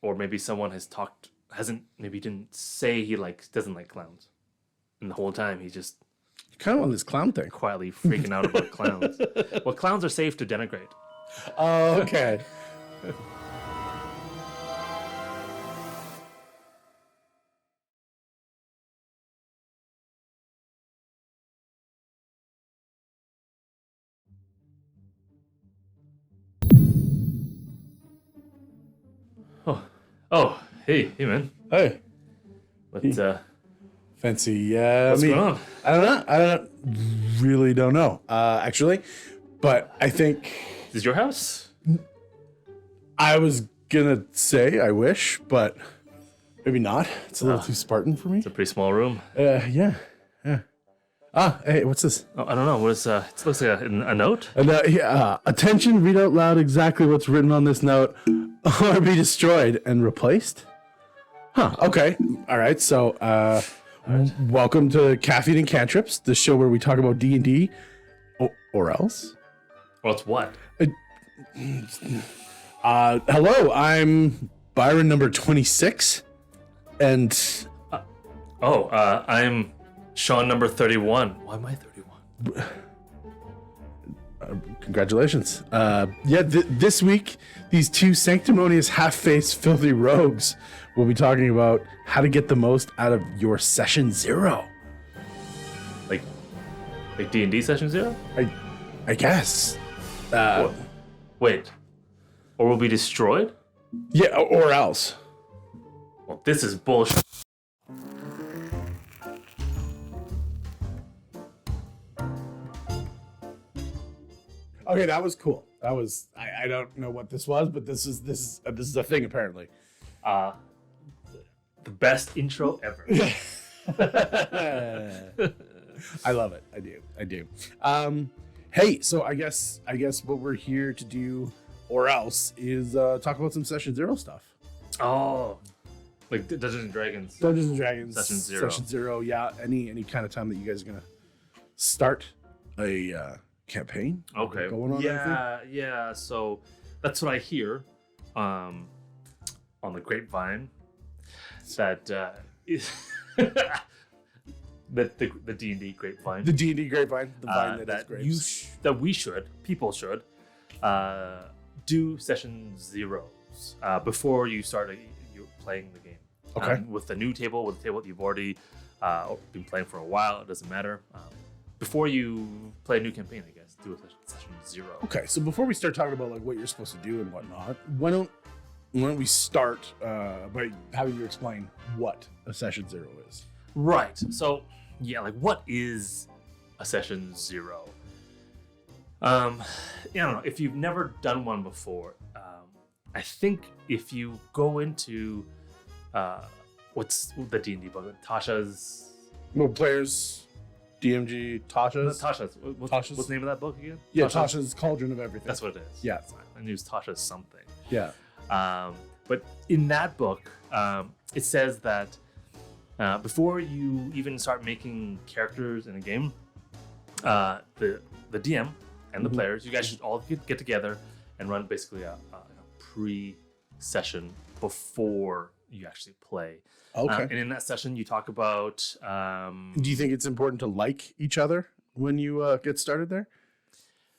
or maybe someone didn't say he doesn't like clowns, and the whole time he's just kind of on this clown thing, quietly freaking out about clowns. Well, clowns are safe to denigrate. Oh, okay. Oh, hey, man. Hey. What's Fancy. what's going on? I don't really don't know. Actually, but I think Is this your house? I was gonna say I wish, but maybe not. It's a little too Spartan for me. It's a pretty small room. Yeah. Hey, what's this? Oh, I don't know. What is it looks like a note? Attention, read out loud exactly what's written on this note or be destroyed and replaced. Huh, okay. All right, so welcome to Caffeine and Cantrips, the show where we talk about D&D or else. Well, it's what? Hello, I'm Byron number 26 and I'm Sean number 31. Why am I 31? Congratulations. This week, these two sanctimonious, half-faced, filthy rogues will be talking about how to get the most out of your session 0. Like D&D session 0? I guess. Wait. Or will be destroyed? Yeah, or else. Well, this is bullshit. Okay, that was cool. That was I don't know what this was, but this is a thing apparently. The best intro ever. I love it. I do. Hey, so I guess what we're here to do or else is talk about some session 0 stuff. Oh, like Dungeons and Dragons. Dungeons and Dragons Session 0. Session 0, yeah. Any kind of time that you guys are gonna start a campaign. Okay. Going on. Yeah. So that's what I hear on the grapevine. That that the D&D grapevine. The D&D grapevine. The vine that is grapes. People should do session 0s before you start you playing the game. Okay. With the table that you've already been playing for a while, it doesn't matter. Before you play a new campaign, I guess, do a session 0. Okay, so before we start talking about like what you're supposed to do and whatnot, why don't we start by having you explain what a session 0 is? Right. So yeah, like what is a session 0? I don't know. If you've never done one before, I think if you go into what's the D&D book? Tasha's. Well, players. DMG Tasha's. What's the name of that book again? Yeah, Tasha's Cauldron of Everything. That's what it is. Yeah. I knew it was Tasha's something. Yeah. But in that book, it says that before you even start making characters in a game, the DM and the players, you guys should all get together and run basically a pre-session before you actually play. Okay. And in that session, you talk about. Do you think it's important to like each other when you get started there?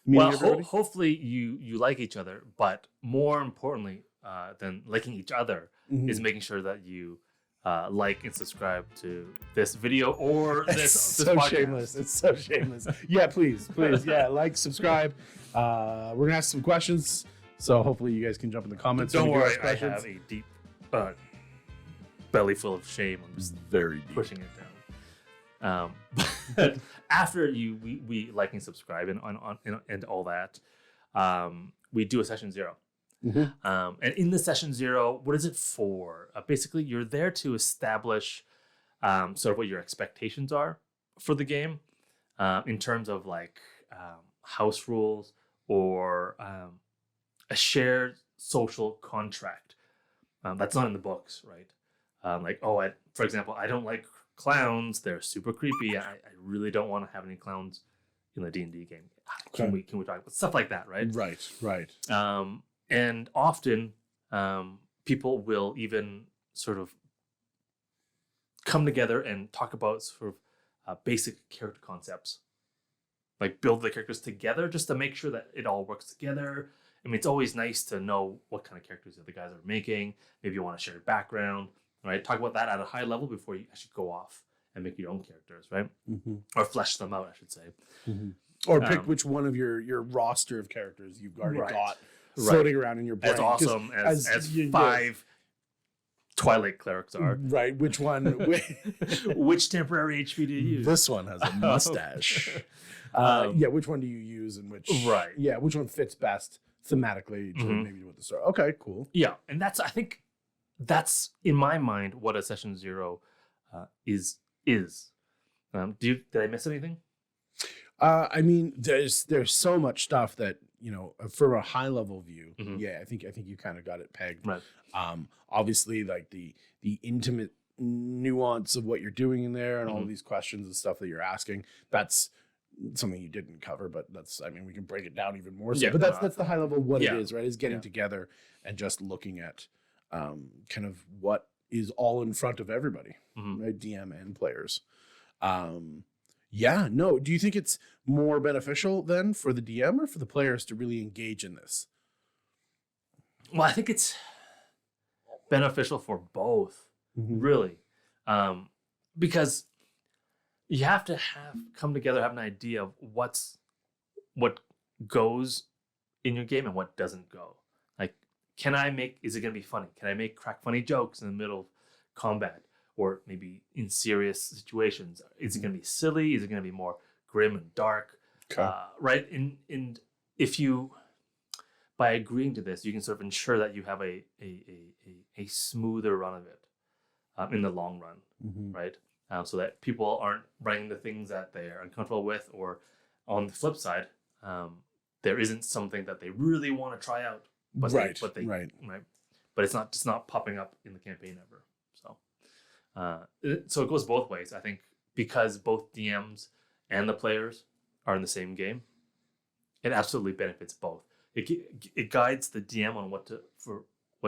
Well, hopefully you like each other, but more importantly than liking each other is making sure that you like and subscribe to this video or this podcast. Shameless. It's so shameless. Yeah, please. Yeah, like, subscribe. We're gonna ask some questions, so hopefully you guys can jump in the comments. Don't worry, I have a deep belly full of shame. I'm just very deep. Pushing it down. But after we like and subscribe and all that, we do a session 0. And in the session 0, what is it for? Basically, you're there to establish sort of what your expectations are for the game in terms of like house rules or a shared social contract. That's not in the books, right? For example, I don't like clowns. They're super creepy. I really don't want to have any clowns in the D&D game. Can we talk about stuff like that, right? Right. And often people will even sort of come together and talk about sort of basic character concepts, like build the characters together just to make sure that it all works together. I mean, it's always nice to know what kind of characters the other guys are making. Maybe you want to share your background, right? Talk about that at a high level before you actually go off and make your own characters, right? Or flesh them out, I should say. Or pick which one of your roster of characters you've already got floating around in your brain. As awesome as 5 Twilight clerics are. Right. Which one? Which temporary HP do you use? This one has a mustache. Which one do you use and which? Right. Yeah, which one fits best thematically to maybe with the story. Okay, cool. Yeah, and I think that's in my mind what a session 0 is. Did I miss anything? I mean, there's so much stuff that, from a high level view. Yeah, I think you kind of got it pegged. Right. Obviously, like the intimate nuance of what you're doing in there and all of these questions and stuff that you're asking, that's something you didn't cover, but we can break it down even more so. But that's the high level of what it is, right? Is getting together and just looking at kind of what is all in front of everybody, right? DM and players. Do you think it's more beneficial then for the DM or for the players to really engage in this? Well, I think it's beneficial for both, really, because you have to come together, have an idea of what goes in your game and what doesn't go. Like, is it going to be funny? Can I crack funny jokes in the middle of combat? Or maybe in serious situations? Is it going to be silly? Is it going to be more grim and dark? Okay. Right? And if you, by agreeing to this, you can sort of ensure that you have a smoother run of it in the long run, right? So that people aren't running the things that they are uncomfortable with, or on the flip side, there isn't something that they really want to try out, but but it's just not popping up in the campaign ever. So it goes both ways, I think, because both DMs and the players are in the same game. It absolutely benefits both. It guides the DM on what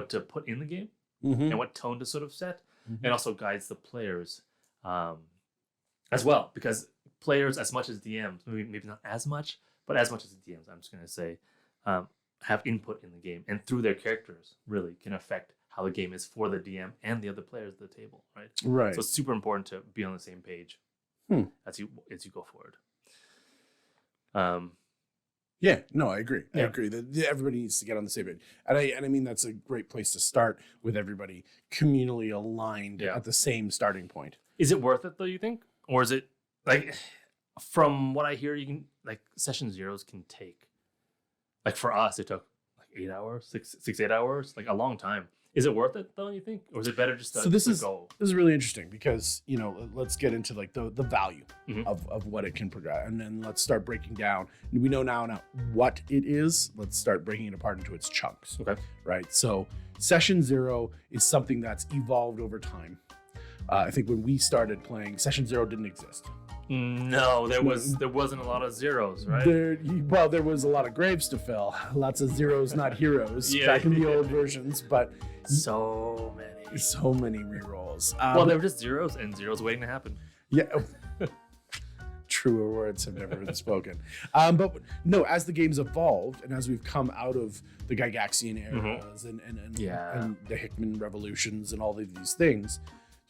to put in the game and what tone to sort of set, and also guides the players as well, because players, as much as DMs, maybe not as much, but as much as the DMs, I'm just going to say, have input in the game, and through their characters really can affect how the game is for the DM and the other players at the table, right? Right. So it's super important to be on the same page as you go forward. I agree. I agree that everybody needs to get on the same page, and I mean that's a great place to start, with everybody communally aligned at the same starting point. Is it worth it though, you think, or is it like, from what I hear, you can session 0s can take, for us it took 8 hours, 8 hours, a long time. Is it worth it though, you think? Or is it better just to go? This is really interesting because, let's get into the value of what it can progress. And then let's start breaking down. We know now what it is. Let's start breaking it apart into its chunks. Okay. Right. So session 0 is something that's evolved over time. I think when we started playing, session 0 didn't exist. No, there wasn't a lot of zeros, right? There was a lot of graves to fill. Lots of zeros, not heroes, back in the old versions, but so many rerolls. There were just zeros and zeros waiting to happen. Yeah. Truer words have never been spoken. But no, as the game's evolved and as we've come out of the Gygaxian eras and the Hickman revolutions and all of these things,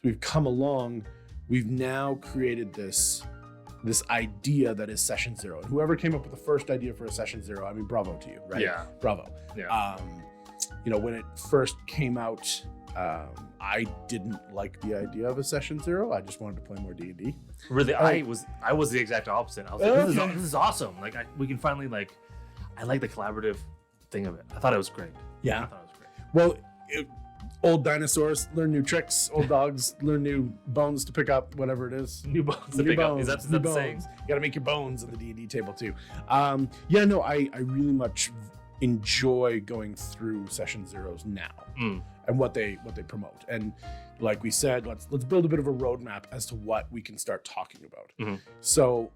we've come along. We've now created this idea that is session 0. And whoever came up with the first idea for a session 0, bravo to you, right? Yeah. Bravo. Yeah. When it first came out, I didn't like the idea of a session 0. I just wanted to play more D&D. Really, I was the exact opposite. I was like, this is awesome. We can finally I like the collaborative thing of it. I thought it was great. Yeah. I thought it was great. Well, old dinosaurs learn new tricks. Old dogs learn new bones to pick up, whatever it is. New bones to pick up. Is that the saying? You got to make your bones on the D&D table too. I really much enjoy going through session 0s now. and what they promote. And like we said, let's build a bit of a roadmap as to what we can start talking about. So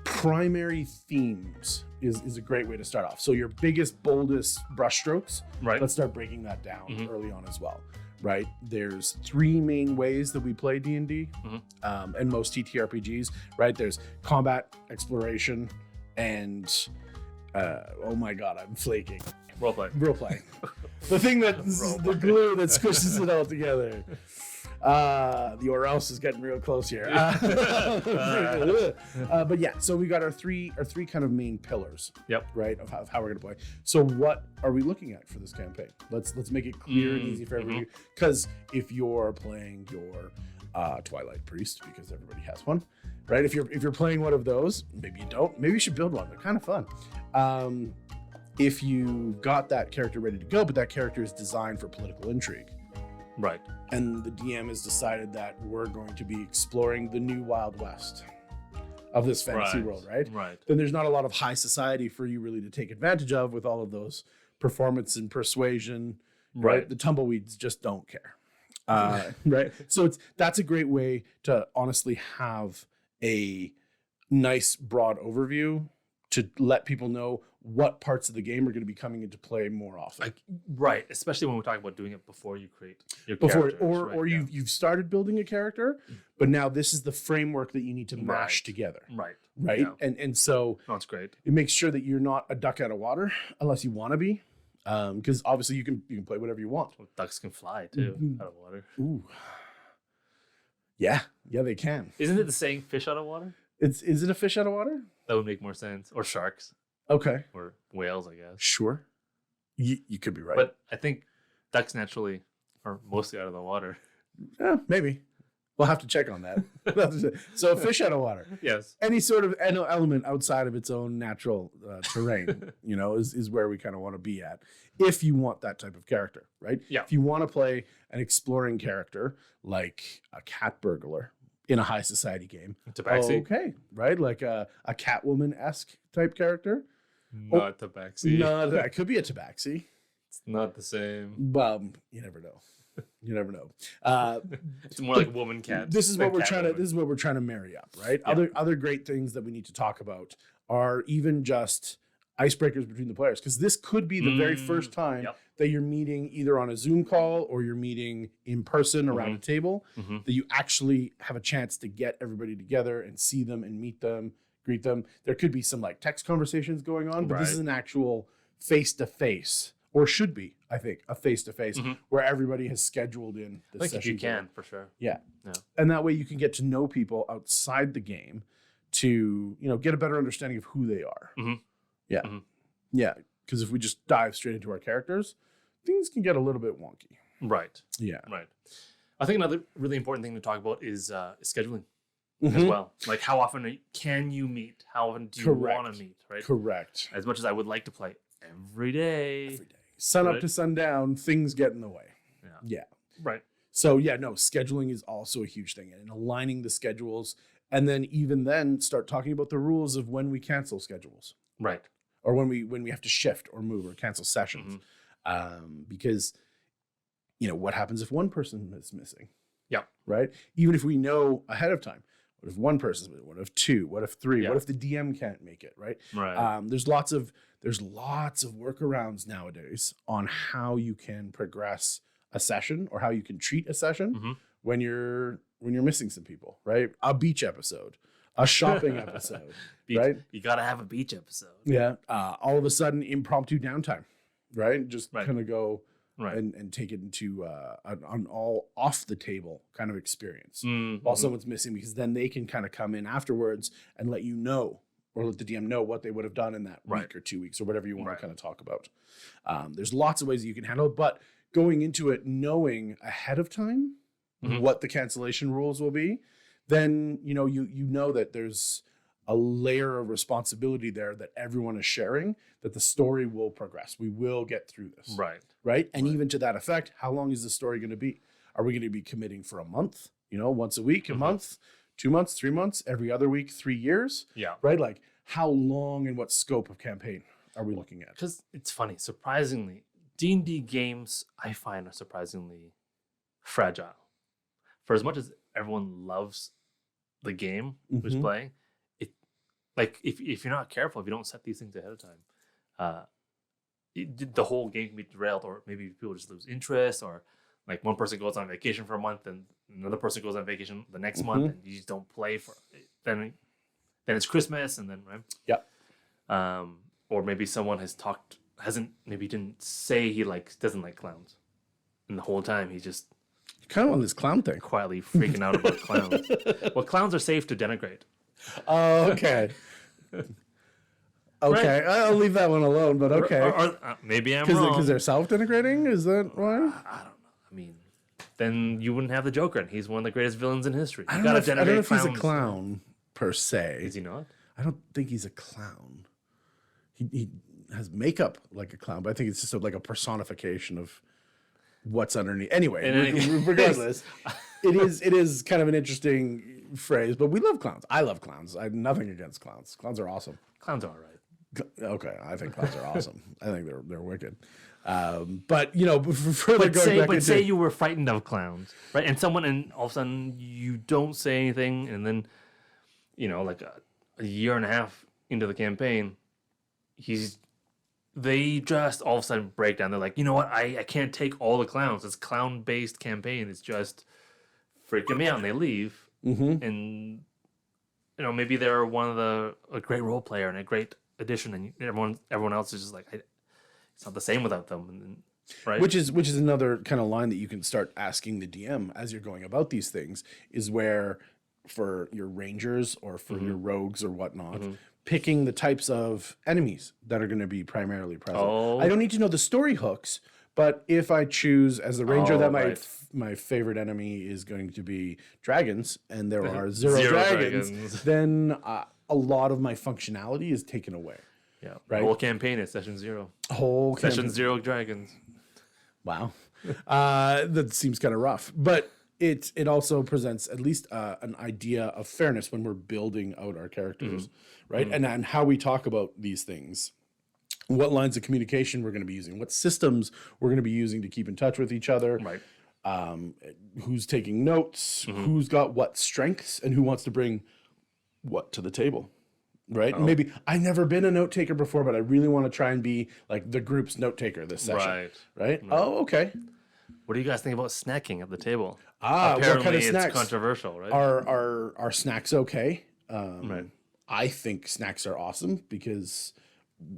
primary themes is a great way to start off. So your biggest, boldest brushstrokes, Right. let's start breaking that down early on as well. Right, there's 3 main ways that we play D&D, and most TTRPGs. Right, there's combat, exploration, and oh my god, I'm flaking. Role-play. The thing that the glue that squishes it all together. The or else is getting real close here. But yeah, so we got our three kind of main pillars. Yep. Right, of how we're gonna play. So what are we looking at for this campaign? Let's make it clear and easy for everybody. Because if you're playing your Twilight Priest, because everybody has one, right? If you're playing one of those, maybe you don't. Maybe you should build one. They're kind of fun. If you got that character ready to go, but that character is designed for political intrigue. Right. And the DM has decided that we're going to be exploring the new Wild West of this fantasy world, right? Right. Then there's not a lot of high society for you really to take advantage of with all of those performance and persuasion, right? The tumbleweeds just don't care, right? So that's a great way to honestly have a nice broad overview to let people know what parts of the game are going to be coming into play more often. Right, especially when we're talking about doing it before you create your characters. Or you've started building a character, but now this is the framework that you need to mash together. Right. Yeah. And so that's great. It makes sure that you're not a duck out of water unless you want to be, because obviously you can play whatever you want. Well, ducks can fly too out of water. Ooh. Yeah, they can. Isn't it the saying "fish out of water"? Is it a fish out of water? That would make more sense. Or sharks. Okay. Or whales, I guess. Sure. You could be right. But I think ducks naturally are mostly out of the water. Yeah, maybe. We'll have to check on that. So fish out of water. Yes. Any sort of element outside of its own natural terrain, is where we kind of want to be at. If you want that type of character, right? Yeah. If you want to play an exploring character like a cat burglar in a high society game. Tabaxi. Okay, right? Like a Catwoman-esque type character. Not Tabaxi. No, that could be a Tabaxi. It's not the same. Well, you never know. It's more like woman cat. This is what we're trying to marry up, right? Yeah. Other great things that we need to talk about are even just icebreakers between the players, because this could be the very first time that you're meeting either on a Zoom call or you're meeting in person around a table, that you actually have a chance to get everybody together and see them and meet them, greet them. There could be some like text conversations going on, but this is an actual face-to-face, or should be, I think, a face-to-face where everybody has scheduled in the session. If you can, for sure. Yeah. And that way you can get to know people outside the game to, get a better understanding of who they are. Yeah. Yeah. Because if we just dive straight into our characters, things can get a little bit wonky. Right. Yeah. Right. I think another really important thing to talk about is scheduling as well. Like how often can you meet? How often do you want to meet? Right. Correct. As much as I would like to play every day. Sun up to sundown, things get in the way. Yeah. Right. So scheduling is also a huge thing, and aligning the schedules, and then start talking about the rules of when we cancel schedules. Right. Or when we have to shift or move or cancel sessions. Because what happens if one person is missing? Yeah. Right? Even if we know ahead of time, what if one person's missing? What if two? What if three? Yeah. What if the DM can't make it? Right. Right. There's lots of workarounds nowadays on how you can progress a session or how you can treat a session when you're missing some people. Right. A beach episode, a shopping episode. Right. You gotta have a beach episode. Yeah. All of a sudden, impromptu downtime. Right. Just kind of go. Right. And take it into an all off the table kind of experience while someone's missing, because then they can kind of come in afterwards and let you know, or let the DM know what they would have done in that week or 2 weeks or whatever you want to kind of talk about. There's lots of ways that you can handle it, but going into it knowing ahead of time what the cancellation rules will be, then you know that there's a layer of responsibility there that everyone is sharing, that the story will progress. We will get through this. Right. And even to that effect, how long is the story going to be? Are we going to be committing for a month, once a week, a month, 2 months, 3 months, every other week, 3 years? Yeah. Right. Like how long and what scope of campaign are we looking at? Because it's funny, surprisingly, D&D games I find are surprisingly fragile. For as much as everyone loves the game who's playing, it like if you're not careful, if you don't set these things ahead of time, the whole game can be derailed, or maybe people just lose interest, or like one person goes on vacation for a month and another person goes on vacation the next month, and you just don't play for then it's Christmas, and then right. Yeah. Or maybe someone didn't say he doesn't like clowns, and the whole time he's just Kind of on this clown thing. quietly freaking out about clowns. Well, clowns are safe to denigrate. Oh, okay. Okay, Right. I'll leave that one alone, but okay. Or maybe I'm wrong. Because they're self-denigrating? Is that why? I don't know. I mean, then you wouldn't have the Joker, and he's one of the greatest villains in history. I You don't know gotta if, I don't know denigrate if he's a clowns. clown, per se. Is he not? I don't think he's a clown. He has makeup like a clown, but I think it's just like a personification of what's underneath. Anyway, regardless, it is kind of an interesting phrase, but we love clowns. I love clowns. I have nothing against clowns. Clowns are awesome. Clowns are all right. Okay, I think clowns are awesome. I think they're wicked. But you know, further going back into, say you were frightened of clowns, right? And all of a sudden you don't say anything, and then like a year and a half into the campaign, they just all of a sudden break down. They're like, you know what? I can't take all the clowns. It's clown-based campaign. It's just freaking me out, and they leave. And maybe they're a great role player and a great addition, and everyone else is just like, it's not the same without them. And, right? Which is another kind of line that you can start asking the DM as you're going about these things, is where for your rangers or for your rogues or whatnot, picking the types of enemies that are going to be primarily present. I don't need to know the story hooks, but if I choose as the ranger that my favorite enemy is going to be dragons, and there are zero dragons, then a lot of my functionality is taken away. Yeah, right. The whole campaign is session 0. Session 0 dragons. Wow, that seems kind of rough, but it also presents at least an idea of fairness when we're building out our characters, right? And how we talk about these things, what lines of communication we're going to be using, what systems we're going to be using to keep in touch with each other, right? Who's taking notes, who's got what strengths, and who wants to bring what to the table. Right. And maybe I've never been a note taker before, but I really want to try and be like the group's note taker this session. Right. Oh, okay. What do you guys think about snacking at the table? Apparently what kind of snacks? It's controversial, right? Are snacks okay? Right. I think snacks are awesome because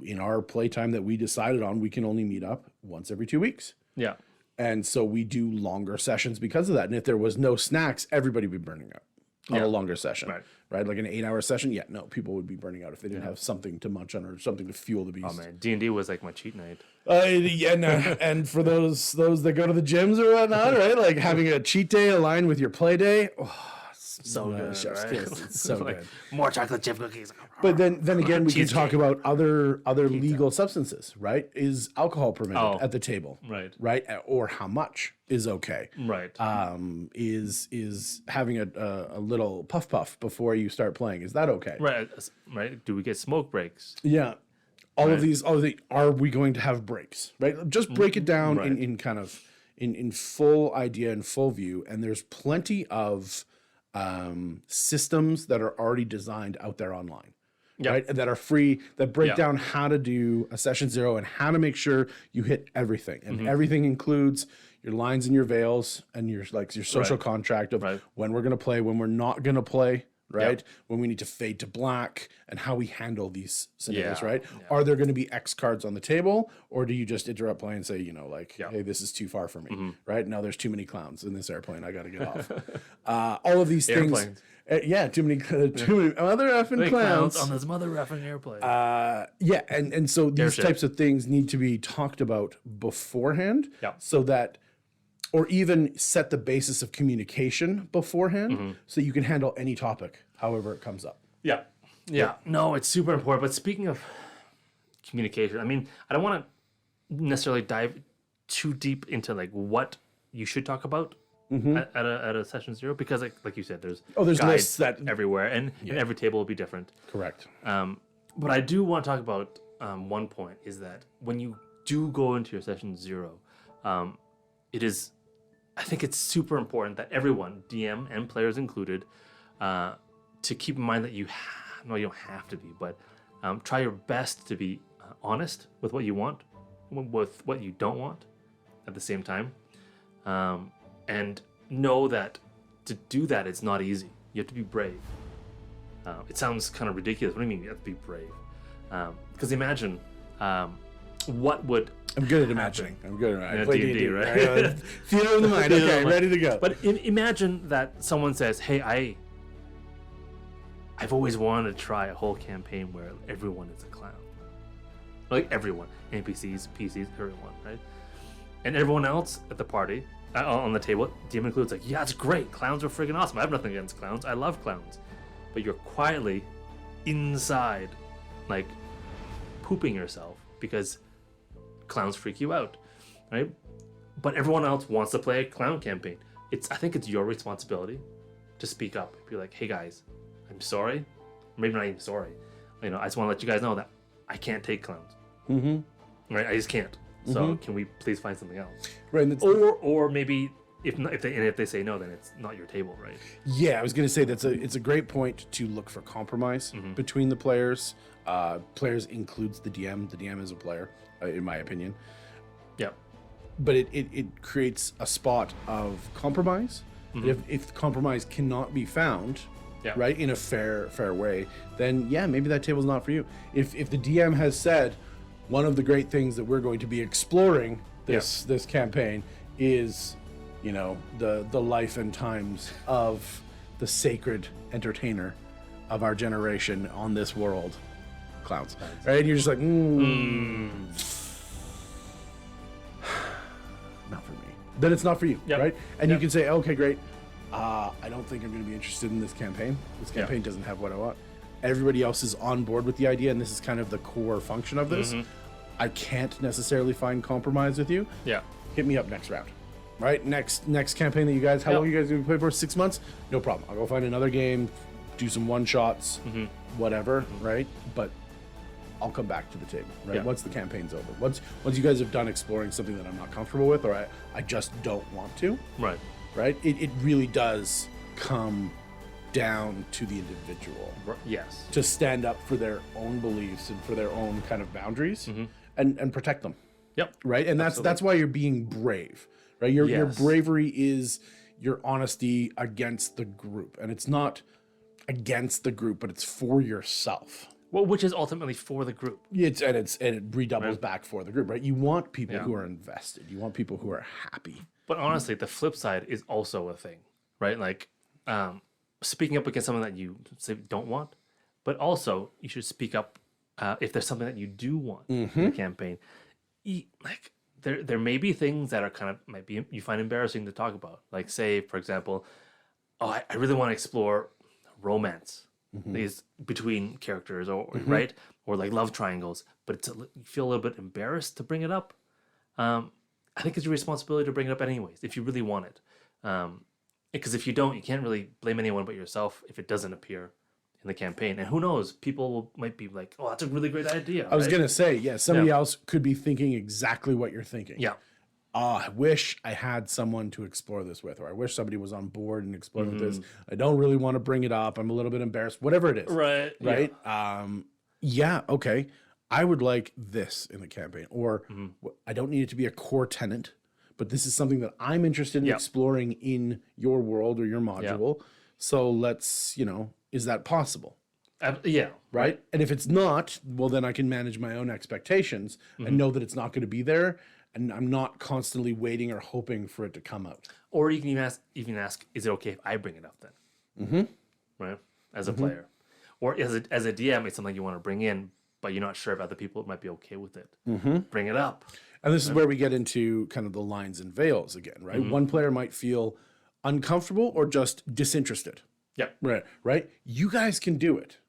in our playtime that we decided on, we can only meet up once every 2 weeks. Yeah. And so we do longer sessions because of that. And if there was no snacks, everybody would be burning out on a longer session. Right. Like an 8-hour session. Yeah, no, people would be burning out if they didn't have something to munch on or something to fuel the beast. Oh man, D&D was like my cheat night. And for those that go to the gyms or whatnot, right? Like having a cheat day aligned with your play day. So good, chef's right? kiss. It's so like, good. More chocolate chip cookies. But then again, we can Cheesecake. talk about other legal substances, right? Is alcohol permitted at the table? Right? Or how much is okay? Right. Is having a little puff before you start playing, is that okay? Right. Do we get smoke breaks? Yeah. All of these, are we going to have breaks? Right? Just break it down in kind of in full idea and full view. And there's plenty of systems that are already designed out there online. Right, that are free, that break down how to do a session 0 and how to make sure you hit everything. And everything includes your lines and your veils and your social contract of when we're going to play, when we're not going to play, right? When we need to fade to black, and how we handle these scenarios, right? Are there going to be X cards on the table, or do you just interrupt play and say, hey, this is too far for me, right? No, there's too many clowns in this airplane. I got to get off. All of these things. Too many mother effing clowns on this mother effing airplane. And so these types of things need to be talked about beforehand, so that, or even set the basis of communication beforehand, so you can handle any topic however it comes up. Yeah. No, it's super important. But speaking of communication, I mean, I don't want to necessarily dive too deep into like what you should talk about at a session 0, because like you said, there's guides lists that everywhere, and every table will be different. Correct. But I do want to talk about one point, is that when you do go into your session 0, I think it's super important that everyone, DM and players included, to keep in mind that you don't have to be, but try your best to be honest with what you want, with what you don't want at the same time. And know that to do that, it's not easy. You have to be brave. It sounds kind of ridiculous. What do you mean you have to be brave? Because imagine what would... I'm good at imagining. I'm good at imagining. D&D, right? Theater of the mind. Okay, ready to go. But imagine that someone says, hey, I've always wanted to try a whole campaign where everyone is a clown. Like everyone. NPCs, PCs, everyone, right? And everyone else at the party, on the table, DM includes, like, yeah, it's great. Clowns are freaking awesome. I have nothing against clowns. I love clowns. But you're quietly inside, like, pooping yourself because clowns freak you out, right? But everyone else wants to play a clown campaign. I think it's your responsibility to speak up. Be like, hey guys, I'm sorry. Maybe not even sorry. I just want to let you guys know that I can't take clowns. Mm-hmm. Right? I just can't. So can we please find something else? Right. Or maybe if they say no, then it's not your table, right? Yeah, I was going to say it's a great point to look for compromise between the players. Players includes the DM. The DM is a player, in my opinion. Yeah. But it creates a spot of compromise. If compromise cannot be found, right, in a fair way, then yeah, maybe that table's not for you. If the DM has said, one of the great things that we're going to be exploring this campaign is, the life and times of the sacred entertainer of our generation on this world, clowns, right? And you're just like, not for me. Then it's not for you, right? And you can say, okay, great. I don't think I'm going to be interested in this campaign. This campaign doesn't have what I want. Everybody else is on board with the idea, and this is kind of the core function of this. I can't necessarily find compromise with you. Yeah. Hit me up next round. Right? Next campaign that you guys, how long are you guys going to play for? 6 months? No problem. I'll go find another game, do some one-shots, whatever, right? But I'll come back to the table, right? Once the campaign's over. Once you guys have done exploring something that I'm not comfortable with, or I just don't want to. Right. Right? It really does come down to the individual. Yes. To stand up for their own beliefs and for their own kind of boundaries and protect them. Yep. Right? And that's why you're being brave. Right? Your bravery is your honesty against the group. And it's not against the group, but it's for yourself. Well, which is ultimately for the group. It redoubles back for the group, right? You want people who are invested. You want people who are happy. But honestly, the flip side is also a thing, right? Like, speaking up against something that you say don't want, but also you should speak up if there's something that you do want in the campaign. Like, there may be things that are might be you find embarrassing to talk about. Like, say, for example, I really want to explore romance. These between characters, or right, or like love triangles, but you feel a little bit embarrassed to bring it up. I think it's your responsibility to bring it up anyways, if you really want it. Because if you don't, you can't really blame anyone but yourself if it doesn't appear in the campaign. And who knows, people might be like, "Oh, that's a really great idea." I was gonna say, somebody else could be thinking exactly what you're thinking. Yeah. I wish I had someone to explore this with, or I wish somebody was on board and exploring with this. I don't really want to bring it up. I'm a little bit embarrassed. Whatever it is. Right. Okay. I would like this in the campaign, or I don't need it to be a core tenant, but this is something that I'm interested in exploring in your world or your module. So let's, is that possible? Right. And if it's not, well, then I can manage my own expectations and know that it's not going to be there. And I'm not constantly waiting or hoping for it to come out. Or you can even ask, is it okay if I bring it up then? Right? As a player. Or as a DM, it's something you want to bring in, but you're not sure if other people might be okay with it. Bring it up. And this is where we get into kind of the lines and veils again, right? One player might feel uncomfortable or just disinterested. Yeah. Right? You guys can do it.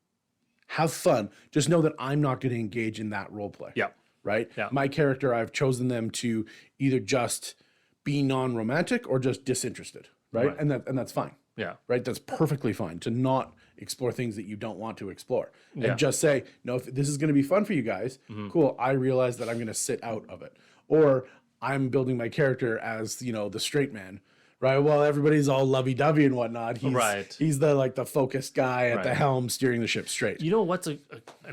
Have fun. Just know that I'm not going to engage in that role play. Yeah. Right? Yeah. My character, I've chosen them to either just be non-romantic or just disinterested, right? And that's fine. Yeah. Right? That's perfectly fine to not explore things that you don't want to explore. Yeah. And just say, no, if this is going to be fun for you guys, cool. I realize that I'm going to sit out of it. Or I'm building my character as, you know, the straight man, right? Well, everybody's all lovey-dovey and whatnot. He's the focused guy at the helm steering the ship straight. You know what's an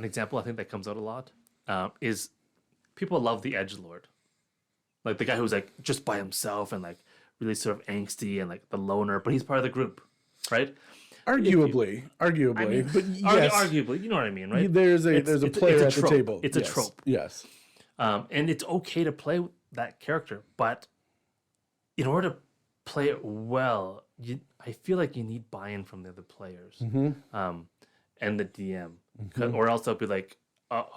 example I think that comes out a lot is people love the edgelord. Like the guy who's like just by himself and like really sort of angsty and like the loner, but he's part of the group, right? Arguably, I mean, but yes, arguably, you know what I mean, right? There's a player at the table. It's a trope. Yes. And it's okay to play that character, but in order to play it well, I feel like you need buy-in from the other players and the DM, or else they'll be like,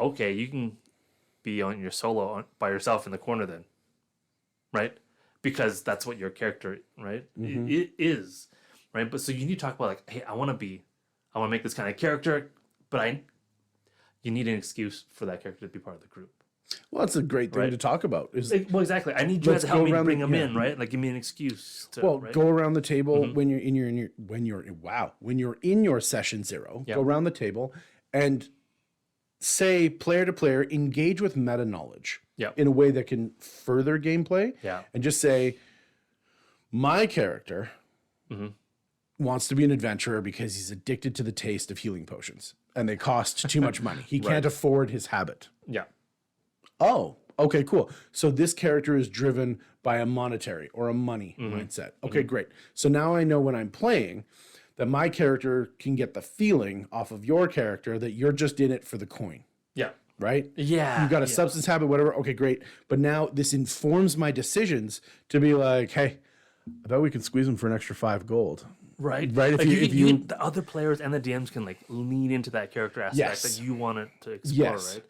okay, you can be on your solo by yourself in the corner then, right? Because that's what your character, right, it is, right? But so you need to talk about like, hey, I want to make this kind of character, but you need an excuse for that character to be part of the group. Well, that's a great thing to talk about. Well, exactly. I need you guys to help me bring them in, right? Like, give me an excuse. Go around the table when you're in your session 0. Go around the table and say player to player, engage with meta knowledge in a way that can further gameplay. And just say, my character wants to be an adventurer because he's addicted to the taste of healing potions, and they cost too much money. He can't afford his habit. Yeah. Oh, okay, cool. So this character is driven by a monetary or a money mindset. Okay, great. So now I know when I'm playing that my character can get the feeling off of your character that you're just in it for the coin. Yeah. Right? Yeah. You've got a substance habit, whatever. Okay, great. But now this informs my decisions to be like, hey, I bet we can squeeze him for an extra 5 gold. Right. Right. Like the other players and the DMs can like lean into that character aspect that you want it to explore, right?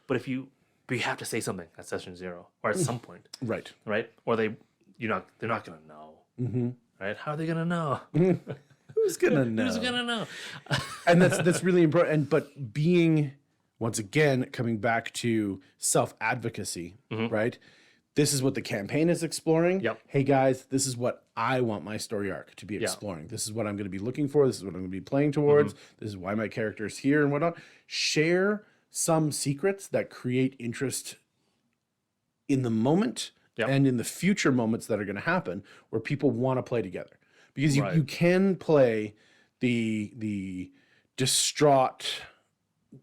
But you have to say something at session 0 or at some point. Right. Right? Or they're not gonna know. Right? How are they gonna know? Who's gonna know? Who's gonna know? And that's really important. But being, once again, coming back to self-advocacy, right? This is what the campaign is exploring. Yep. Hey guys, this is what I want my story arc to be exploring. This is what I'm going to be looking for. This is what I'm going to be playing towards. This is why my character is here and whatnot. Share some secrets that create interest in the moment and in the future moments that are going to happen where people want to play together. Because you can play the distraught,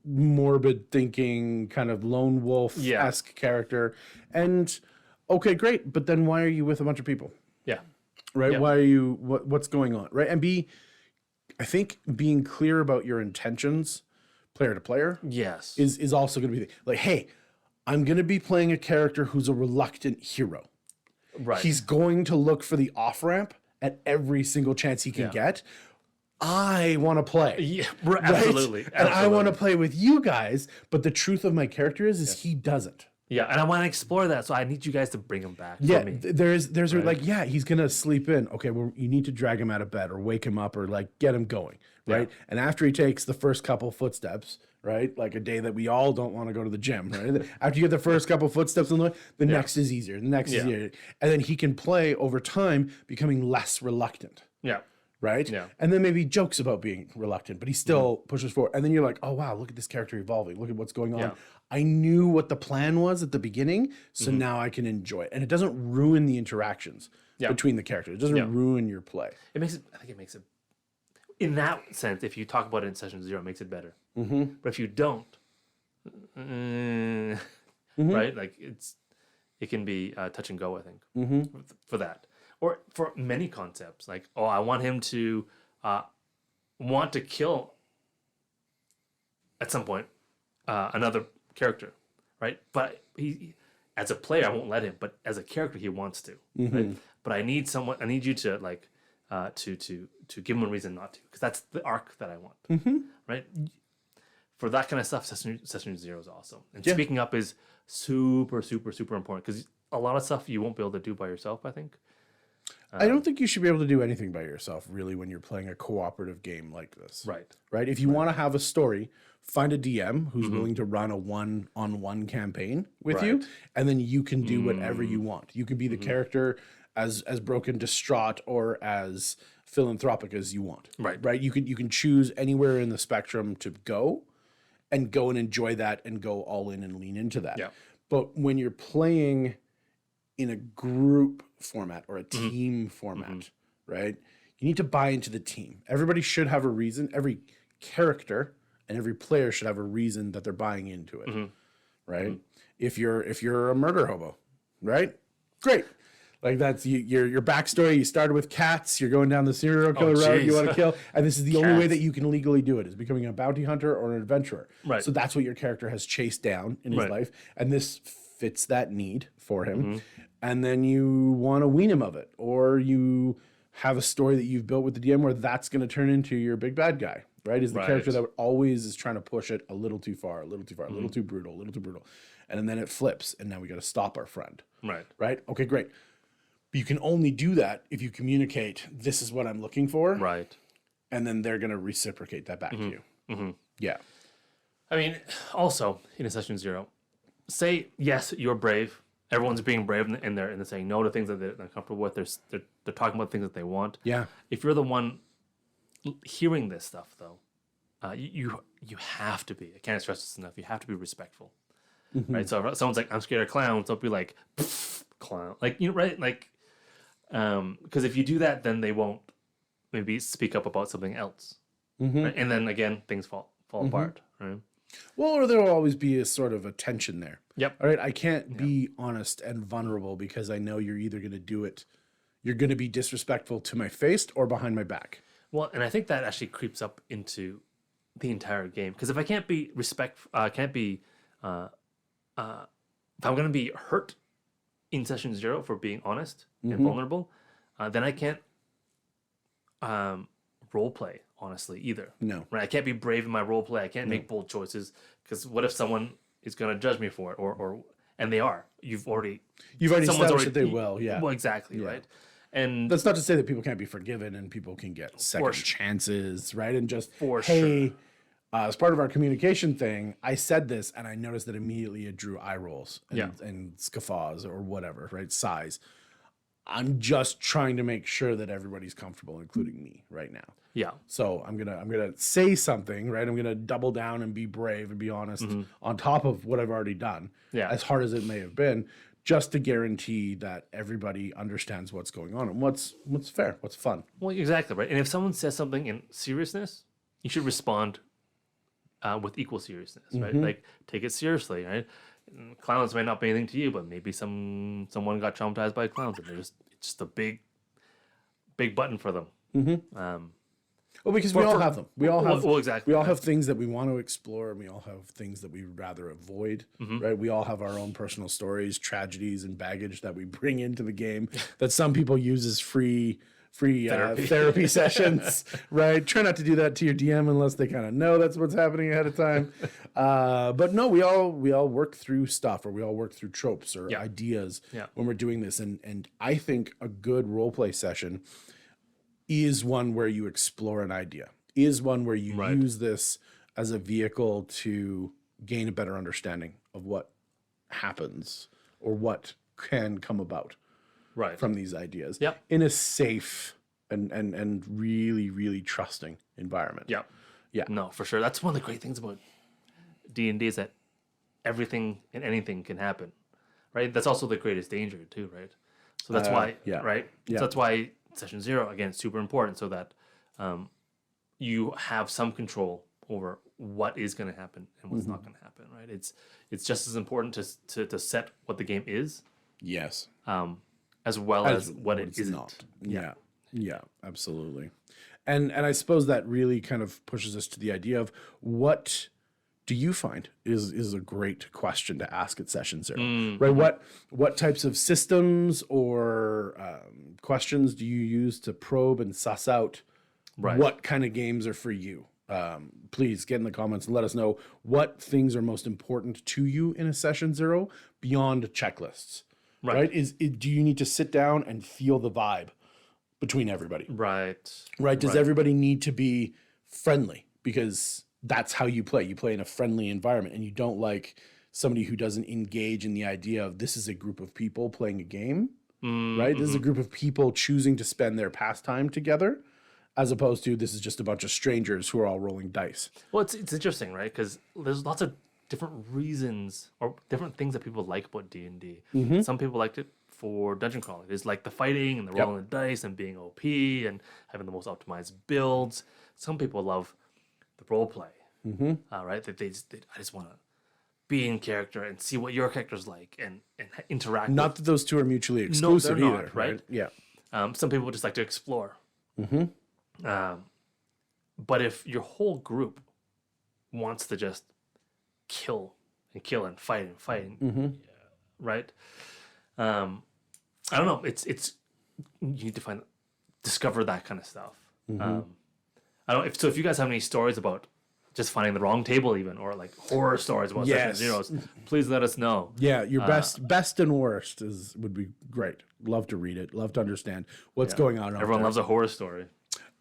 morbid thinking, kind of lone wolf-esque character. And okay, great. But then why are you with a bunch of people? Yeah. Right? Why are you, what's going on? Right? And I think being clear about your intentions, player to player, is also going to be like, hey, I'm going to be playing a character who's a reluctant hero. Right. He's going to look for the off-ramp at every single chance he can get. I want to play. Yeah, absolutely. And I want to play with you guys, but the truth of my character is he doesn't. Yeah, and I want to explore that, so I need you guys to bring him back. Yeah, for me. there's like, he's gonna sleep in. Okay, well, you need to drag him out of bed or wake him up or like get him going, right? Yeah. And after he takes the first couple footsteps, right, like a day that we all don't want to go to the gym, right? After you get the first couple footsteps on the next is easier. The next is easier, and then he can play over time, becoming less reluctant. Yeah. Right? Yeah. And then maybe jokes about being reluctant, but he still pushes forward. And then you're like, oh, wow, look at this character evolving. Look at what's going on. Yeah. I knew what the plan was at the beginning, so now I can enjoy it. And it doesn't ruin the interactions between the characters. It doesn't ruin your play. I think it makes it, in that sense, if you talk about it in session 0, it makes it better. But if you don't, right? Like it can be touch and go, I think, for that. Or for many concepts, like, oh, I want him to want to kill at some point another character, right? But he, as a player, I won't let him. But as a character, he wants to. Right? But I need you to like to give him a reason not to, because that's the arc that I want, right? For that kind of stuff, session 0 is awesome. And speaking up is super, super, super important, because a lot of stuff you won't be able to do by yourself, I think. I don't think you should be able to do anything by yourself, really, when you're playing a cooperative game like this. Right? If you want to have a story, find a DM who's willing to run a one-on-one campaign with you, and then you can do whatever you want. You can be the character as broken, distraught, or as philanthropic as you want. Right. You can choose anywhere in the spectrum to go and enjoy that and go all in and lean into that. Yeah. But when you're playing in a group format or a team format, right? You need to buy into the team. Everybody should have a reason. Every character and every player should have a reason that they're buying into it, right? If you're a murder hobo, right? Great. Like that's your backstory. You started with cats. You're going down the serial killer road. You want to kill, and this is the only way that you can legally do it is becoming a bounty hunter or an adventurer. Right. So that's what your character has chased down in his life, and this fits that need for him. And then you want to wean him of it, or you have a story that you've built with the DM where that's going to turn into your big bad guy. Right? Is the character that always is trying to push it a little too far, a little too brutal, and then it flips, and now we got to stop our friend. Right? Okay, great. But you can only do that if you communicate, this is what I'm looking for. Right. And then they're going to reciprocate that back to you. Yeah. I mean, also in a session 0, say, yes, you're brave. Everyone's being brave and they're saying no to things that they're comfortable with. They're talking about things that they want. Yeah. If you're the one hearing this stuff, though, you have to be, I can't stress this enough, you have to be respectful. Right? So if someone's like, I'm scared of clowns, don't be like, clown. Like, right? Like, because if you do that, then they won't maybe speak up about something else. Right? And then again, things fall apart. Right? Well, or there will always be a sort of a tension there. Yep. All right. I can't be honest and vulnerable because I know you're either going to do it, you're going to be disrespectful to my face or behind my back. Well, and I think that actually creeps up into the entire game. Because if I can't be if I'm going to be hurt in session 0 for being honest and vulnerable, then I can't role play honestly either. No. Right? I can't be brave in my role play. I can't make bold choices because what if someone is going to judge me for it or and they are. You've already established that they will. Yeah. Well, exactly. Yeah. Right. And that's not to say that people can't be forgiven and people can get second chances, right? And just sure. As part of our communication thing, I said this and I noticed that immediately it drew eye rolls and scaffers or whatever, right? Sighs. I'm just trying to make sure that everybody's comfortable, including me right now. Yeah. So I'm gonna say something, right? I'm gonna double down and be brave and be honest on top of what I've already done. Yeah. As hard as it may have been, just to guarantee that everybody understands what's going on and what's fair, what's fun. Well, exactly right. And if someone says something in seriousness, you should respond with equal seriousness, right? Like take it seriously, right? And clowns might not be anything to you, but maybe someone got traumatized by clowns, and it's just a big button for them. Well, because we all have them. We all have. Well, exactly. We all have things that we want to explore, and we all have things that we would rather avoid. Right? We all have our own personal stories, tragedies, and baggage that we bring into the game that some people use as free therapy sessions, right? Try not to do that to your DM unless they kind of know that's what's happening ahead of time. But no, we all work through stuff, or we all work through tropes or ideas when we're doing this. And I think a good role play session is one where you explore an idea, is one where you use this as a vehicle to gain a better understanding of what happens or what can come about. From these ideas in a safe and really, really trusting environment. Yeah. No, for sure. That's one of the great things about D&D is that everything and anything can happen, right? That's also the greatest danger too, right? So that's why, right? So that's why session 0, again, is super important so that you have some control over what is going to happen and what's not going to happen, right? It's just as important to set what the game is. Yes. As well as what it isn't. Not. Yeah, absolutely. And I suppose that really kind of pushes us to the idea of what do you find is a great question to ask at session 0, right? What types of systems or questions do you use to probe and suss out what kind of games are for you? Please get in the comments and let us know what things are most important to you in a session 0 beyond checklists. Right? Do you need to sit down and feel the vibe between everybody? Right. Does everybody need to be friendly? Because that's how you play. You play in a friendly environment, and you don't like somebody who doesn't engage in the idea of this is a group of people playing a game, right? This is a group of people choosing to spend their pastime together. as opposed to this is just a bunch of strangers who are all rolling dice. Well, it's interesting, right? Because there's lots of different reasons or different things that people like about D&D. Some people liked it for dungeon crawling. There's like the fighting and the rolling the dice and being OP and having the most optimized builds. Some people love the role play, right? That I just want to be in character and see what your character's like and interact. Not that those two are mutually exclusive they're either, not, right? Yeah. Some people just like to explore. But if your whole group wants to just kill and fight, right? I don't know. It's you need to discover that kind of stuff. I don't. If you guys have any stories about just finding the wrong table, even or like horror stories about Session Zeros, please let us know. Yeah, your best and worst would be great. Love to read it. Love to understand what's going on. Everyone loves a horror story.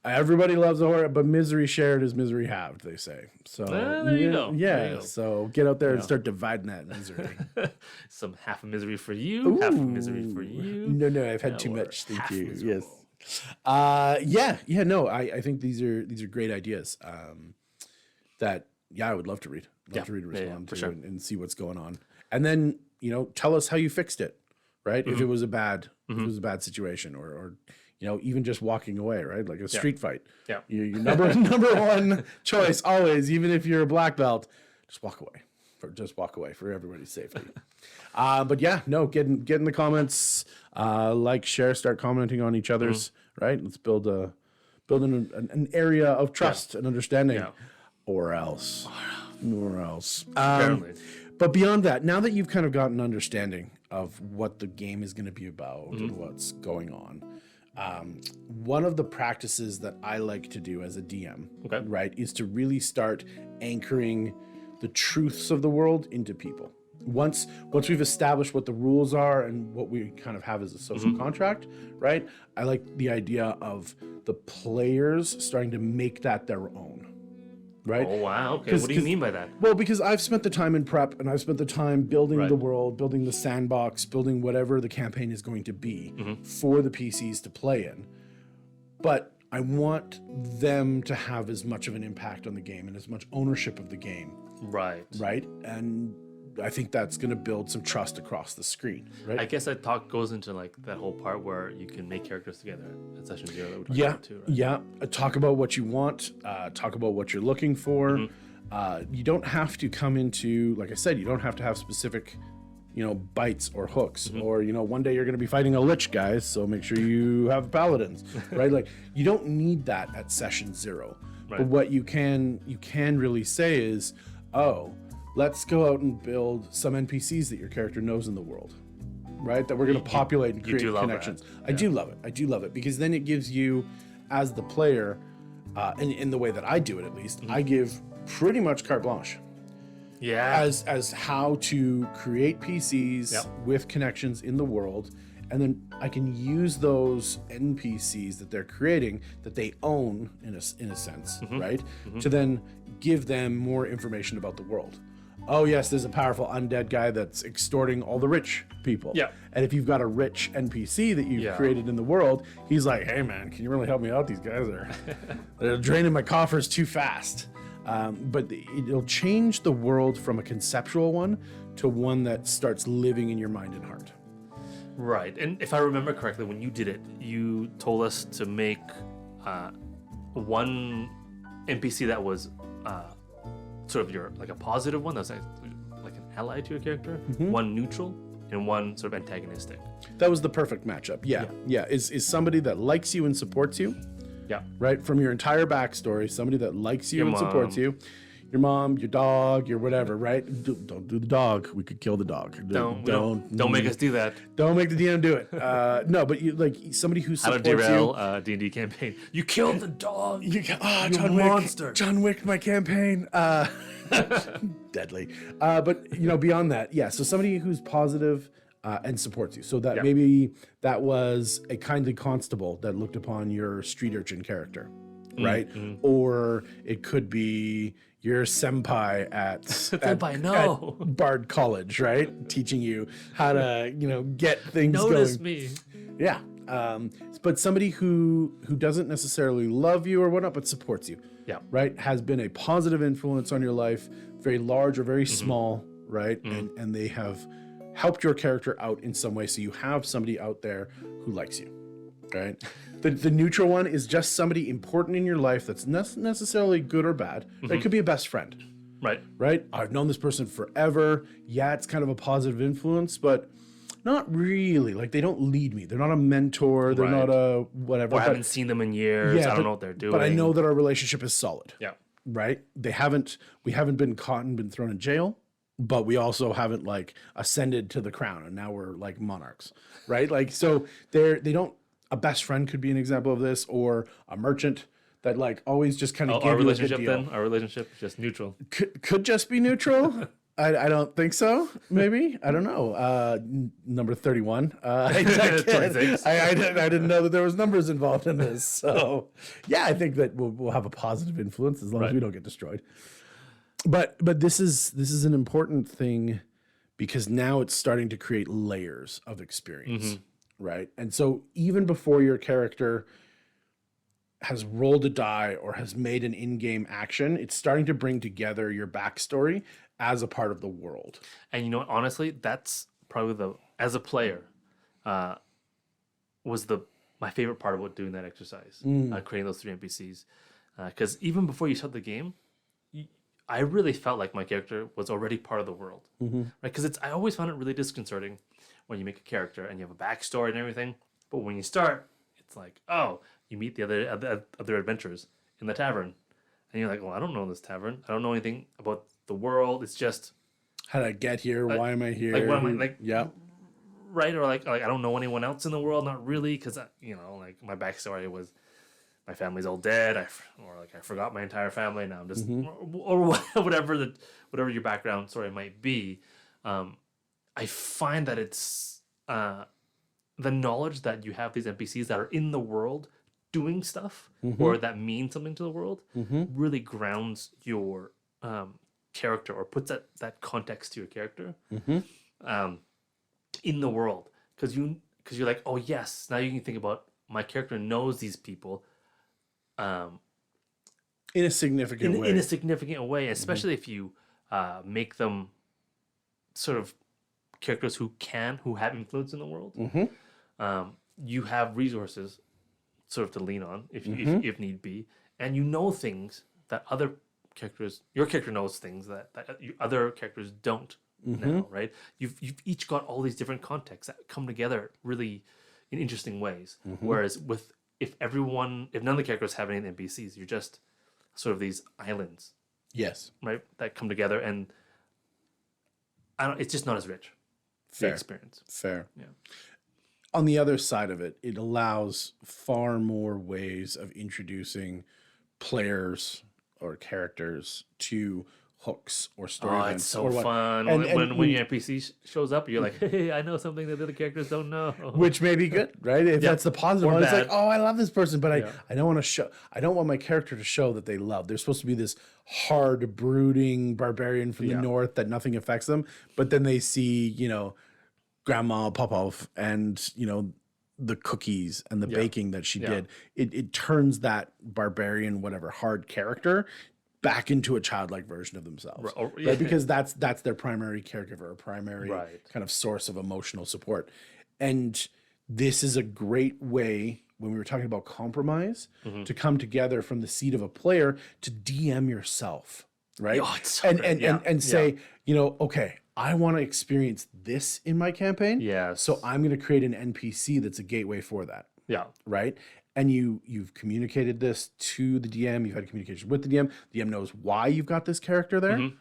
Everybody loves a horror, but misery shared is misery halved, they say. So there you go. Yeah, there you go. So get out there and start dividing that misery. Some half a misery for you, half a misery for you. No, I've had too much. Thank you. Miserable. Yes. No, I think these are great ideas. That I would love to read. Love to read and respond to and see what's going on. And then, tell us how you fixed it, right? If it was a bad situation or even just walking away, right? Like a street fight. Yeah. Your number one choice always, even if you're a black belt, just walk away for everybody's safety. But get in the comments, share, start commenting on each other's, right? Let's build an area of trust and understanding. Yeah. Or else. Apparently. But beyond that, now that you've kind of gotten an understanding of what the game is going to be about and what's going on, one of the practices that I like to do as a DM, right, is to really start anchoring the truths of the world into people. Once we've established what the rules are and what we kind of have as a social contract, right, I like the idea of the players starting to make that their own. Right? Oh, wow. Okay. What do you mean by that? Well, because I've spent the time in prep and I've spent the time building the world, building the sandbox, building whatever the campaign is going to be for the PCs to play in. But I want them to have as much of an impact on the game and as much ownership of the game. Right. Right? And I think that's going to build some trust across the screen, right? I guess that talk goes into like that whole part where you can make characters together at Session Zero that we're talking about too, right? Yeah. Talk about what you want. Talk about what you're looking for. You don't have to come into, like I said, you don't have to have specific, bites or hooks. Or, one day you're going to be fighting a lich, guys, so make sure you have paladins, right? Like, you don't need that at Session Zero. Right. But what you can really say is, let's go out and build some NPCs that your character knows in the world, right? That we're going to populate and create connections. I do love it because then it gives you, as the player, in the way that I do it at least, I give pretty much carte blanche. Yeah. As how to create PCs with connections in the world, and then I can use those NPCs that they're creating that they own in a sense, right? To then give them more information about the world. Oh yes, there's a powerful undead guy that's extorting all the rich people. Yeah. And if you've got a rich NPC that you've created in the world, he's like, hey man, can you really help me out? These guys they're draining my coffers too fast. But it'll change the world from a conceptual one to one that starts living in your mind and heart. Right. And if I remember correctly, when you did it, you told us to make one NPC that was sort of like a positive one, that's like an ally to your character, one neutral, and one sort of antagonistic. That was the perfect matchup. Yeah. Is somebody that likes you and supports you. Yeah. Right? From your entire backstory, somebody that likes you and supports you. Your mom, your dog, your whatever, right? Don't do the dog. We could kill the dog. Don't make us do that. Don't make the DM do it. No, but you like somebody who supports you. How to derail D&D campaign. You killed the dog. John Wick, monster. John Wick, my campaign. Deadly. But beyond that, so somebody who's positive and supports you. So that maybe that was a kindly constable that looked upon your street urchin character, right? Or it could be your senpai at Bard College, right? Teaching you how to, get things going. Notice me. Yeah. But somebody who doesn't necessarily love you or whatnot, but supports you. Yeah. Right. Has been a positive influence on your life, very large or very small. Right. And they have helped your character out in some way. So you have somebody out there who likes you. Right. The neutral one is just somebody important in your life that's not necessarily good or bad. It could be a best friend. Right. I've known this person forever. Yeah, it's kind of a positive influence, but not really. Like, they don't lead me. They're not a mentor. They're not a whatever. Or I haven't seen them in years. Yeah, I don't know what they're doing. But I know that our relationship is solid. Yeah. Right. We haven't been caught and been thrown in jail, but we also haven't like ascended to the crown and now we're like monarchs. Right. Like, so they don't. A best friend could be an example of this, or a merchant that like always just kind of give our you a good relationship deal. then? Our relationship is just neutral. Could just be neutral. I don't think so. Maybe. I don't know. Number 31. I didn't know that there was numbers involved in this. So yeah, I think that we'll have a positive influence as long as we don't get destroyed. But this is an important thing because now it's starting to create layers of experience. Right. And so even before your character has rolled a die or has made an in-game action, it's starting to bring together your backstory as a part of the world. And you know what, honestly, that's probably as a player, was my favorite part about doing that exercise, creating those 3 NPCs. Because even before you start the game, I really felt like my character was already part of the world. Right? Because I always found it really disconcerting when you make a character and you have a backstory and everything. But when you start, it's like, oh, you meet the other adventurers in the tavern. And you're like, well, I don't know this tavern. I don't know anything about the world. It's just, how did I get here? Why am I here? Like, what am I, like, yeah. Right? Or like I don't know anyone else in the world. Not really, because, like my backstory was my family's all dead. I forgot my entire family. Now I'm just, or whatever your background story might be. I find that it's the knowledge that you have these NPCs that are in the world doing stuff or that mean something to the world really grounds your character or puts that context to your character in the world. Because you're like, oh yes, now you can think about my character knows these people in a significant way. In a significant way, especially if you make them sort of characters who have influence in the world. You have resources sort of to lean on if need be, and you know things that other characters, your character knows things that other characters don't know, right? You've each got all these different contexts that come together really in interesting ways. Whereas if none of the characters have any NPCs, you're just sort of these islands, yes, right, that come together, and it's just not as rich. Fair. The experience. Fair. Yeah. On the other side of it, it allows far more ways of introducing players or characters to hooks or story events. It's so or fun when your NPC shows up. You're like, hey, I know something that the other characters don't know. Which may be good, right? If that's the positive one, it's like, oh, I love this person, but I don't want to show. I don't want my character to show that they love. They're supposed to be this hard, brooding barbarian from the north that nothing affects them. But then they see, Grandma Popov and the cookies and the baking that she did. It turns that barbarian, whatever, hard character back into a childlike version of themselves, right? Because that's their primary caregiver, or primary kind of source of emotional support. And this is a great way, when we were talking about compromise, to come together from the seat of a player to DM yourself, right? Oh, it's so and say, okay, I want to experience this in my campaign. Yeah. So I'm going to create an NPC that's a gateway for that. Yeah. Right. And you've communicated this to the DM. You've had communication with the DM. The DM knows why you've got this character there.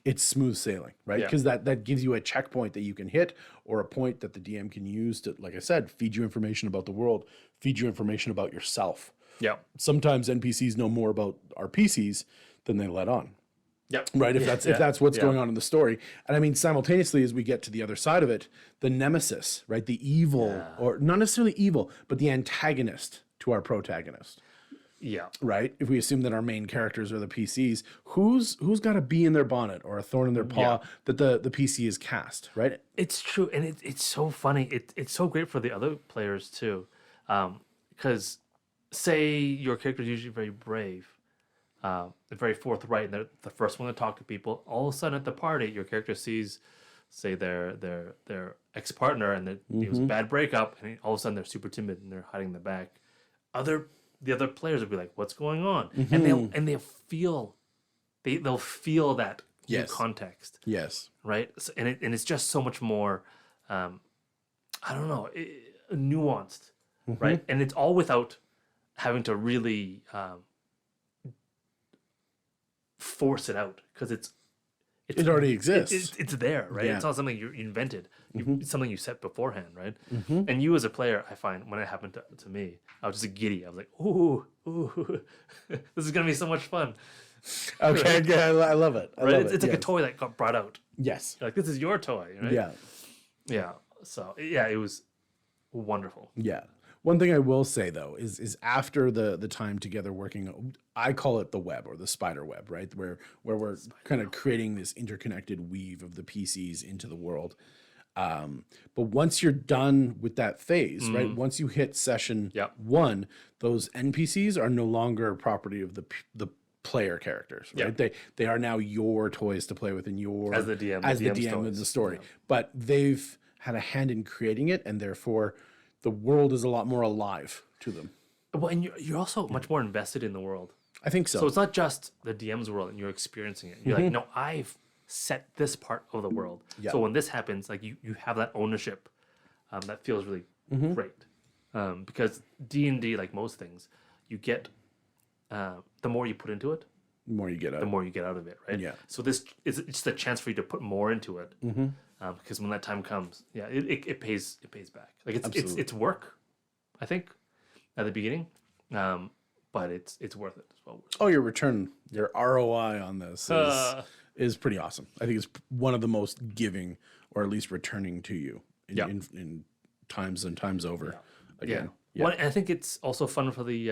It's smooth sailing, right? Because that gives you a checkpoint that you can hit, or a point that the DM can use to, like I said, feed you information about the world, feed you information about yourself. Yeah. Sometimes NPCs know more about our PCs than they let on. Yep. Right. If that's what's going on in the story. And I mean, simultaneously, as we get to the other side of it, the nemesis, right? The evil, or not necessarily evil, but the antagonist to our protagonist. Yeah. Right. If we assume that our main characters are the PCs, who's got a bee in their bonnet or a thorn in their paw that the PC is cast, right? It's true. And it's so funny. It's so great for the other players too. Because say your character is usually very brave, very forthright, and they're the first one to talk to people. All of a sudden at the party, your character sees, say, their ex-partner, and it was a bad breakup, and all of a sudden they're super timid and they're hiding in the back. The other players will be like, "What's going on?" And they'll feel that new context. Yes. Right. So, and it's just so much more, I don't know, nuanced. Right. And it's all without having to really force it out, because it already exists. It's there, right? Yeah. It's not something you invented. It's something you set beforehand, right? And you as a player, I find when it happened to me, I was just giddy. I was like, ooh, this is gonna be so much fun. Okay, right? yeah, I love it. I love it. It's like a toy that got brought out. Yes. You're like, this is your toy, right? Yeah. Yeah. So yeah, it was wonderful. Yeah. One thing I will say though is after the time together working, I call it the web or the spider web, right? Where we're kind of creating this interconnected weave of the PCs into the world. But once you're done with that phase, right? Once you hit session 1, those NPCs are no longer property of the player characters, right? They are now your toys to play with, and your as the DM of the story. But they've had a hand in creating it, and therefore the world is a lot more alive to them. Well, and you're also much more invested in the world. I think so. So it's not just the DM's world and you're experiencing it. You're like, no, I've set this part of the world. Yeah. So when this happens, like you have that ownership that feels really great. Because D&D, like most things, you get, the more you put into it, the more you get out of it, right? Yeah. So it's just a chance for you to put more into it. Because when that time comes, it pays back. Like it's work, I think, at the beginning, but it's worth it as well. Oh, your ROI on this is pretty awesome. I think it's one of the most giving, or at least returning to you in times and times over. Again, Well, and I think it's also fun for the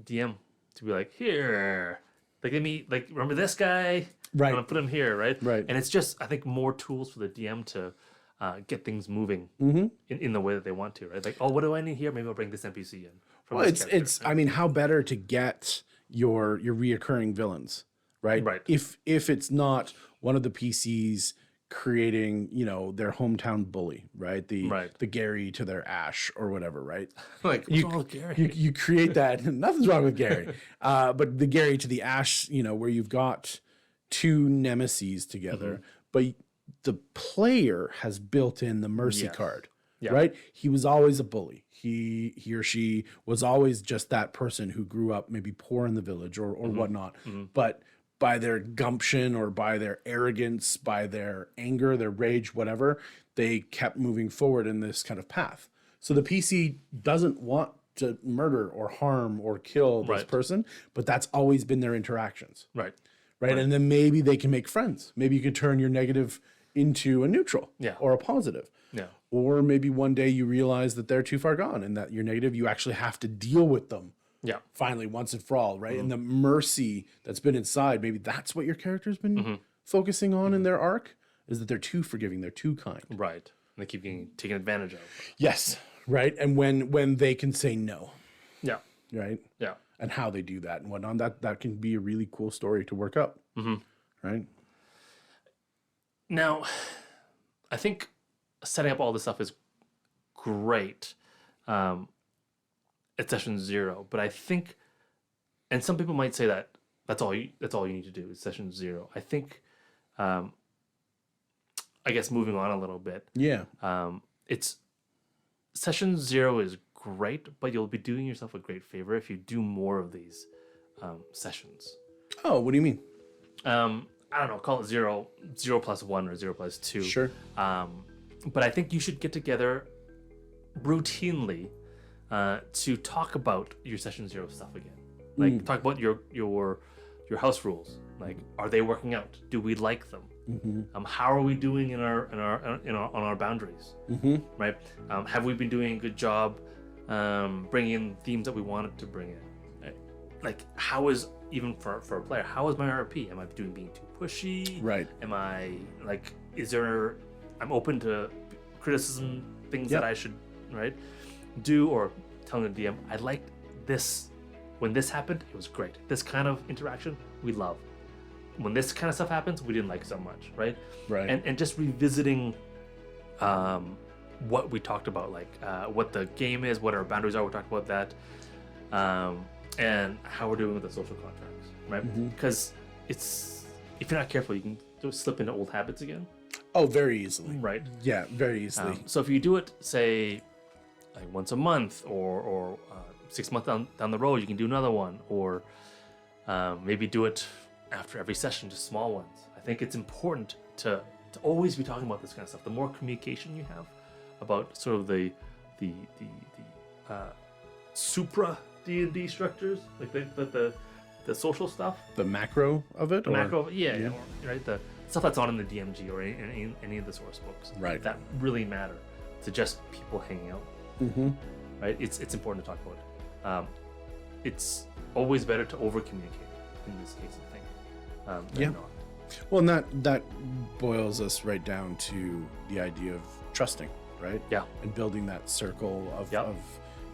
DM to be like, here, like remember this guy. Right. I'm gonna put him here, right? Right. And it's just, I think, more tools for the DM to get things moving in the way that they want to, right? Like, oh, what do I need here? Maybe I'll bring this NPC in. Well, it's. I mean, how better to get your reoccurring villains, right? Right. If it's not one of the PCs creating, their hometown bully, right? The Gary to their Ash or whatever, right? Like, what's wrong with Gary? You create that. Nothing's wrong with Gary, but the Gary to the Ash, where you've got 2 nemeses together, but the player has built in the mercy card, right? He was always a bully. He or she was always just that person who grew up maybe poor in the village or whatnot, but by their gumption or by their arrogance, by their anger, their rage, whatever, they kept moving forward in this kind of path. So the PC doesn't want to murder or harm or kill this person, but that's always been their interactions. Right. And then maybe they can make friends. Maybe you can turn your negative into a neutral or a positive. Yeah. Or maybe one day you realize that they're too far gone and that you're negative. You actually have to deal with them. Yeah. Finally, once and for all, right? And the mercy that's been inside, maybe that's what your character's been focusing on in their arc, is that they're too forgiving, they're too kind. Right. And they keep getting taken advantage of. Yes. Right. And when they can say no. Yeah. Right. Yeah. And how they do that and whatnot, that can be a really cool story to work up. Right. Now, I think setting up all this stuff is great at session 0, but I think, and some people might say that that's all you need to do is session 0. I think, I guess moving on a little bit. Yeah. It's session 0 is great, but you'll be doing yourself a great favor if you do more of these sessions. Oh, what do you mean? I don't know, call it 0 plus 1 or 0 plus 2. Sure. But I think you should get together routinely to talk about your session 0 stuff again. Like talk about your house rules. Like, are they working out? Do we like them? How are we doing on our boundaries? Right? Have we been doing a good job bringing in themes that we wanted to bring in? Right? Like, how is, even for a player, how is my RP? Am I being too pushy? Right. Am I like, I'm open to criticism, things that I should do or telling the DM, I liked this. When this happened, it was great. This kind of interaction, we love. When this kind of stuff happens, we didn't like so much, right? Right. And just revisiting what we talked about, like what the game is, what our boundaries are. We talked about that, and how we're doing with the social contracts, right? Because it's, if you're not careful, you can just slip into old habits again. Oh, very easily. Right. Yeah, very easily. So if you do it, say, like once a month, or 6 months down the road, you can do another one, or maybe do it after every session, just small ones. I think it's important to always be talking about this kind of stuff. The more communication you have about sort of the supra D&D structures, like the social stuff, the macro of it, macro, or, right, the stuff that's on in the DMG or in any of the source books, right, that really matter to just people hanging out. Right, it's important to talk about. It's always better to over communicate in this case of thing. Than not. Well, and that boils us right down to the idea of trusting, right? Yeah. And building that circle of Yep.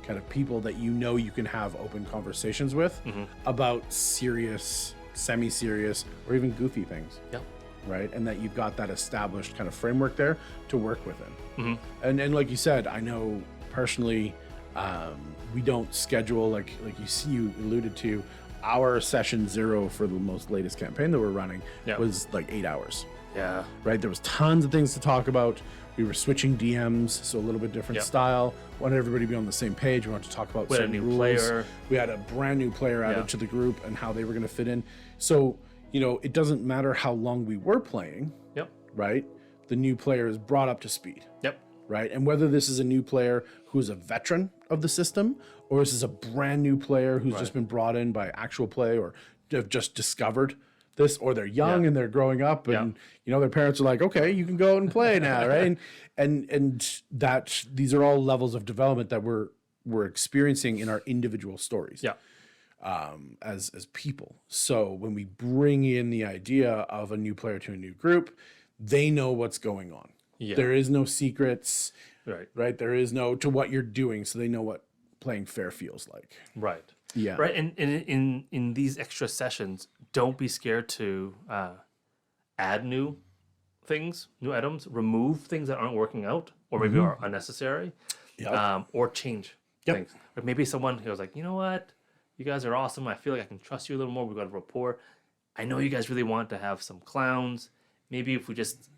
kind of people that you know you can have open conversations with about serious, semi-serious, or even goofy things. Yep. Right? And that you've got that established kind of framework there to work within. And like you said, I know personally, we don't schedule, like you alluded to, our session 0 for the most latest campaign that we're running was like 8 hours. Yeah. Right? There was tons of things to talk about. We were switching DMs, so a little bit different style. Wanted everybody to be on the same page. We wanted to talk about certain rules. Player. We had a brand new player added to the group and how they were going to fit in. So, it doesn't matter how long we were playing. Yep. Right? The new player is brought up to speed. Yep. Right? And whether this is a new player who's a veteran of the system, or this is a brand new player who's just been brought in by actual play, or have just discovered this, or they're young and they're growing up, and their parents are like, okay, you can go out and play now, right? and that these are all levels of development that we're experiencing in our individual stories. Yeah. As people. So when we bring in the idea of a new player to a new group, they know what's going on. Yeah. There is no secrets. Right. There is no to what you're doing, so they know what playing fair feels like. Right. Yeah. Right. And in these extra sessions, don't be scared to add new things, new items, remove things that aren't working out or maybe are unnecessary, or change things. Or maybe someone who was like, you know what, you guys are awesome. I feel like I can trust you a little more. We've got a rapport. I know you guys really want to have some clowns. Maybe if we just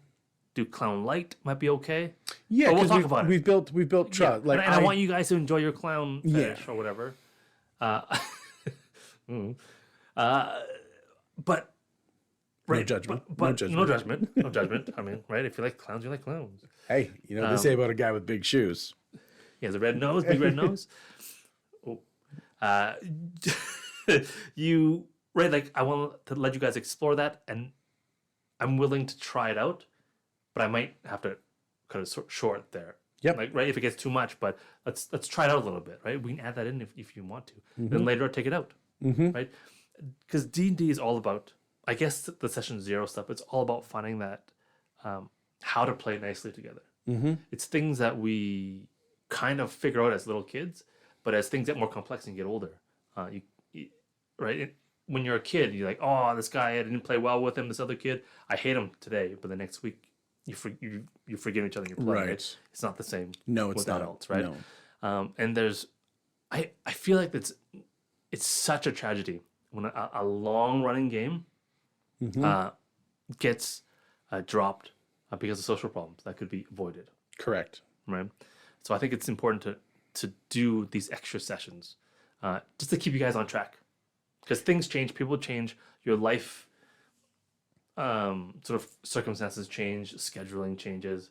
do clown light, might be okay. Yeah, but we'll talk about it. We've built trust. Yeah. I want you guys to enjoy your clown fetish or whatever. But no judgment. But no judgment. I mean, right? If you like clowns, you like clowns. Hey, they say about a guy with big shoes. He has a red nose, big red nose. You right? Like I want to let you guys explore that, and I'm willing to try it out, but I might have to cut it short there. Yep. Like right, if it gets too much, but let's try it out a little bit, right? We can add that in if you want to. Then later take it out, right? Because D&D is all about, I guess the session 0 stuff. It's all about finding that how to play nicely together. It's things that we kind of figure out as little kids, but as things get more complex and get older, right? When you're a kid, you're like, oh, this guy, I didn't play well with him. This other kid, I hate him today, but the next week you forgive each other and you play. Right. It's not the same. No, it's not. Adults, right? No. And there's, I feel like it's such a tragedy when a long running game gets dropped because of social problems that could be avoided. Correct. Right. So I think it's important to do these extra sessions just to keep you guys on track, because things change, people change, your life sort of circumstances change, scheduling changes,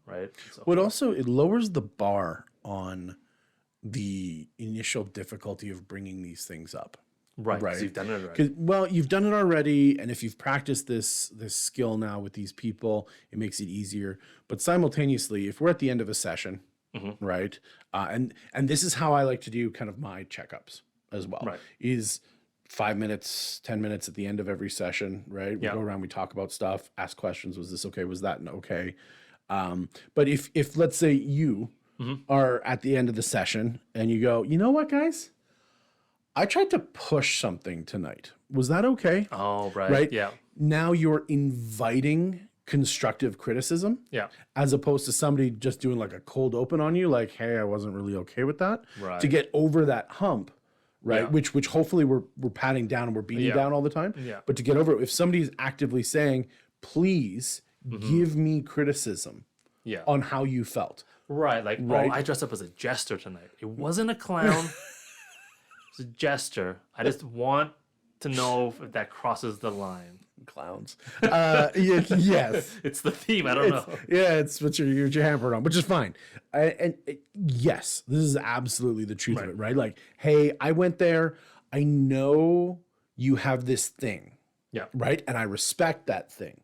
right? So, but also it lowers the bar on the initial difficulty of bringing these things up. Right. So you've done it already. Well, you've done it already, and if you've practiced this skill now with these people, it makes it easier. But simultaneously, if we're at the end of a session, right, and this is how I like to do kind of my checkups as well. Right. Is 5 minutes, 10 minutes at the end of every session, right? We go around, we talk about stuff, ask questions. Was this okay? Was that okay? But if let's say you are at the end of the session and you go, you know what, guys? I tried to push something tonight. Was that okay? Oh, right. Right? Yeah. Now you're inviting constructive criticism Yeah. as opposed to somebody just doing like a cold open on you, like, hey, I wasn't really okay with that. Right. To get over that hump, right? Yeah. Which hopefully we're patting down and we're beating Yeah. down all the time. Yeah. But to get over it, if somebody's actively saying, please give me criticism Yeah. on how you felt. Right. Like, Right. oh, I dressed up as a jester tonight. It wasn't a clown. It was a jester. I just want to know if that crosses the line. Clowns. Yes. It's the theme. I don't know. Yeah, it's what you're hampered on, which is fine. Yes, this is absolutely the truth of it, right? Like, hey, I went there. I know you have this thing, Yeah. right? And I respect that thing.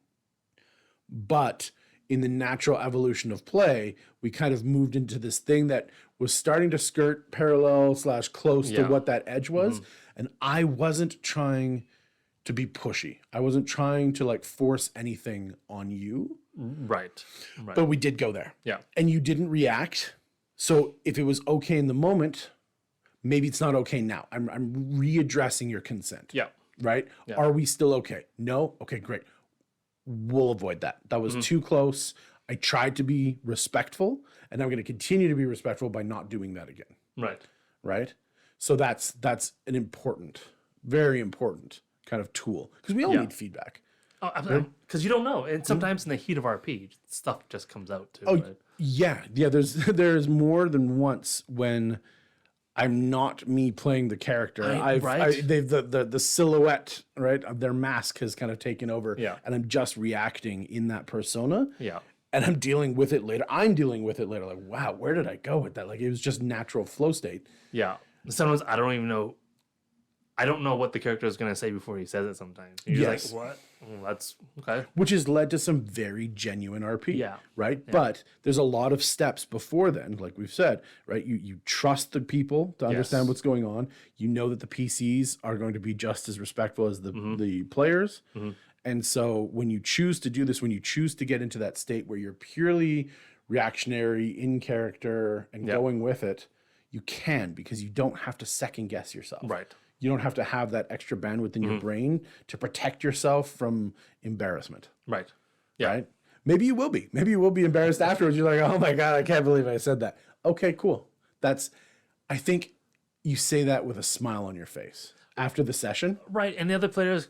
But in the natural evolution of play, we kind of moved into this thing that was starting to skirt parallel / close to Yeah. what that edge was. And I wasn't trying to be pushy. I wasn't trying to like force anything on you, Right. Right. but we did go there. Yeah. And you didn't react. So if it was okay in the moment, maybe it's not okay now. I'm readdressing your consent. Yeah. Right? Yeah. Are we still okay? No? Okay, great. We'll avoid that. That was too close. I tried to be respectful, and I'm going to continue to be respectful by not doing that again. Right. Right? So that's an important, very important kind of tool because we all Yeah. need feedback. Oh, because you don't know, and sometimes in the heat of RP, stuff just comes out too. Oh, right? yeah. There's more than once when I'm not me playing the character. Right. They've the silhouette, right, of their mask has kind of taken over, Yeah. and I'm just reacting in that persona, Yeah. and I'm dealing with it later. Like, wow, where did I go with that? Like, it was just natural flow state. Yeah. Sometimes I don't even know. I don't know what the character is going to say before he says it sometimes. You're Yes. just like, what? That's okay. Which has led to some very genuine RP. Yeah. Right. Yeah. But there's a lot of steps before then, like we've said, right? You trust the people to understand what's going on. You know that the PCs are going to be just as respectful as the players. And so when you choose to do this, when you choose to get into that state where you're purely reactionary in character and going with it, you can, because you don't have to second guess yourself. Right. You don't have to have that extra bandwidth in your brain to protect yourself from embarrassment. Right. Yeah. Right? Maybe you will be. Maybe you will be embarrassed afterwards. You're like, oh my God, I can't believe I said that. Okay, cool. I think you say that with a smile on your face after the session. Right. And the other players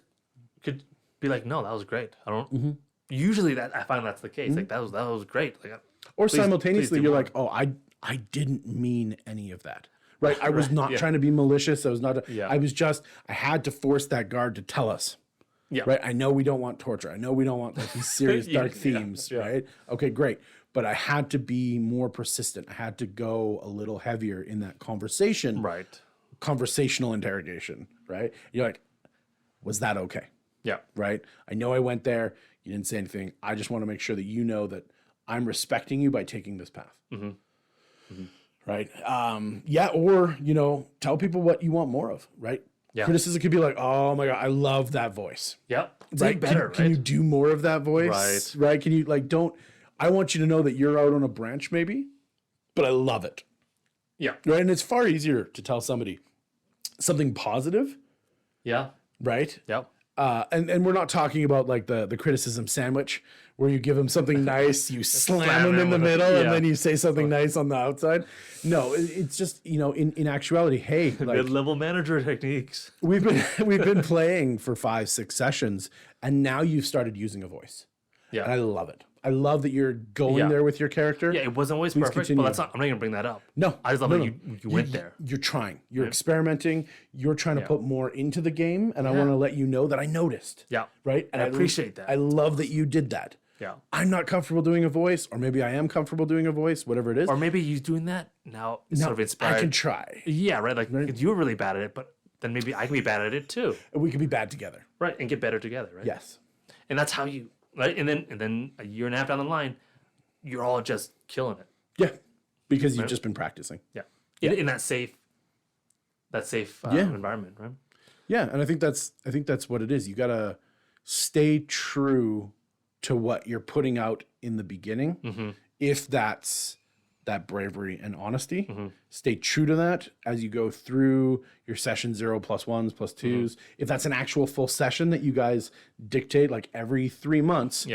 could be like, no, that was great. I don't. Usually that I find that's the case. Like that was great. Like, or please simultaneously, do you're more. like, oh, I didn't mean any of that. Right. I was not trying to be malicious. I was not. I had to force that guard to tell us. Yeah. Right. I know we don't want torture. I know we don't want like these serious dark themes. Yeah. Right. Okay, great. But I had to be more persistent. I had to go a little heavier in that conversation. Right. Conversational interrogation. Right. You're like, was that okay? Yeah. Right. I know I went there. You didn't say anything. I just want to make sure that you know that I'm respecting you by taking this path. Right. Or, tell people what you want more of. Right. Yeah. Criticism could be like, oh my God, I love that voice. Yep. It's Right. even better, Can you do more of that voice? Right. Right. Can you I want you to know that you're out on a branch maybe, but I love it. Yeah. Right. And it's far easier to tell somebody something positive. Yeah. Right. Yep. And we're not talking about like the criticism sandwich where you give them something nice, you slam them in the middle, and then you say something nice on the outside. No, it's just, in actuality, hey, like Mid-level manager techniques. we've been playing for 5-6 sessions, and now you've started using a voice. Yeah. And I love it. I love that you're going there with your character. Yeah, it wasn't always perfect, continue. but I'm not going to bring that up. No, I just love no, that you went there. You're trying. You're experimenting. You're trying to put more into the game, and I want to let you know that I noticed. Yeah. Right? And I appreciate that. I love that you did that. Yeah. I'm not comfortable doing a voice, or maybe I am comfortable doing a voice, whatever it is. Or maybe you doing that now it's sort of inspired. I can try. Yeah, right. Like you were really bad at it, but then maybe I can be bad at it too. We can be bad together. Right. And get better together, right? Yes. And that's how you right. And then a year and a half down the line, you're all just killing it. Yeah. Because you've just been practicing. Yeah. In that safe environment, right? Yeah, and I think that's what it is. You gotta stay true to what you're putting out in the beginning, if that's that bravery and honesty. Stay true to that as you go through your session 0 +1s +2s. If that's an actual full session that you guys dictate, like every 3 months,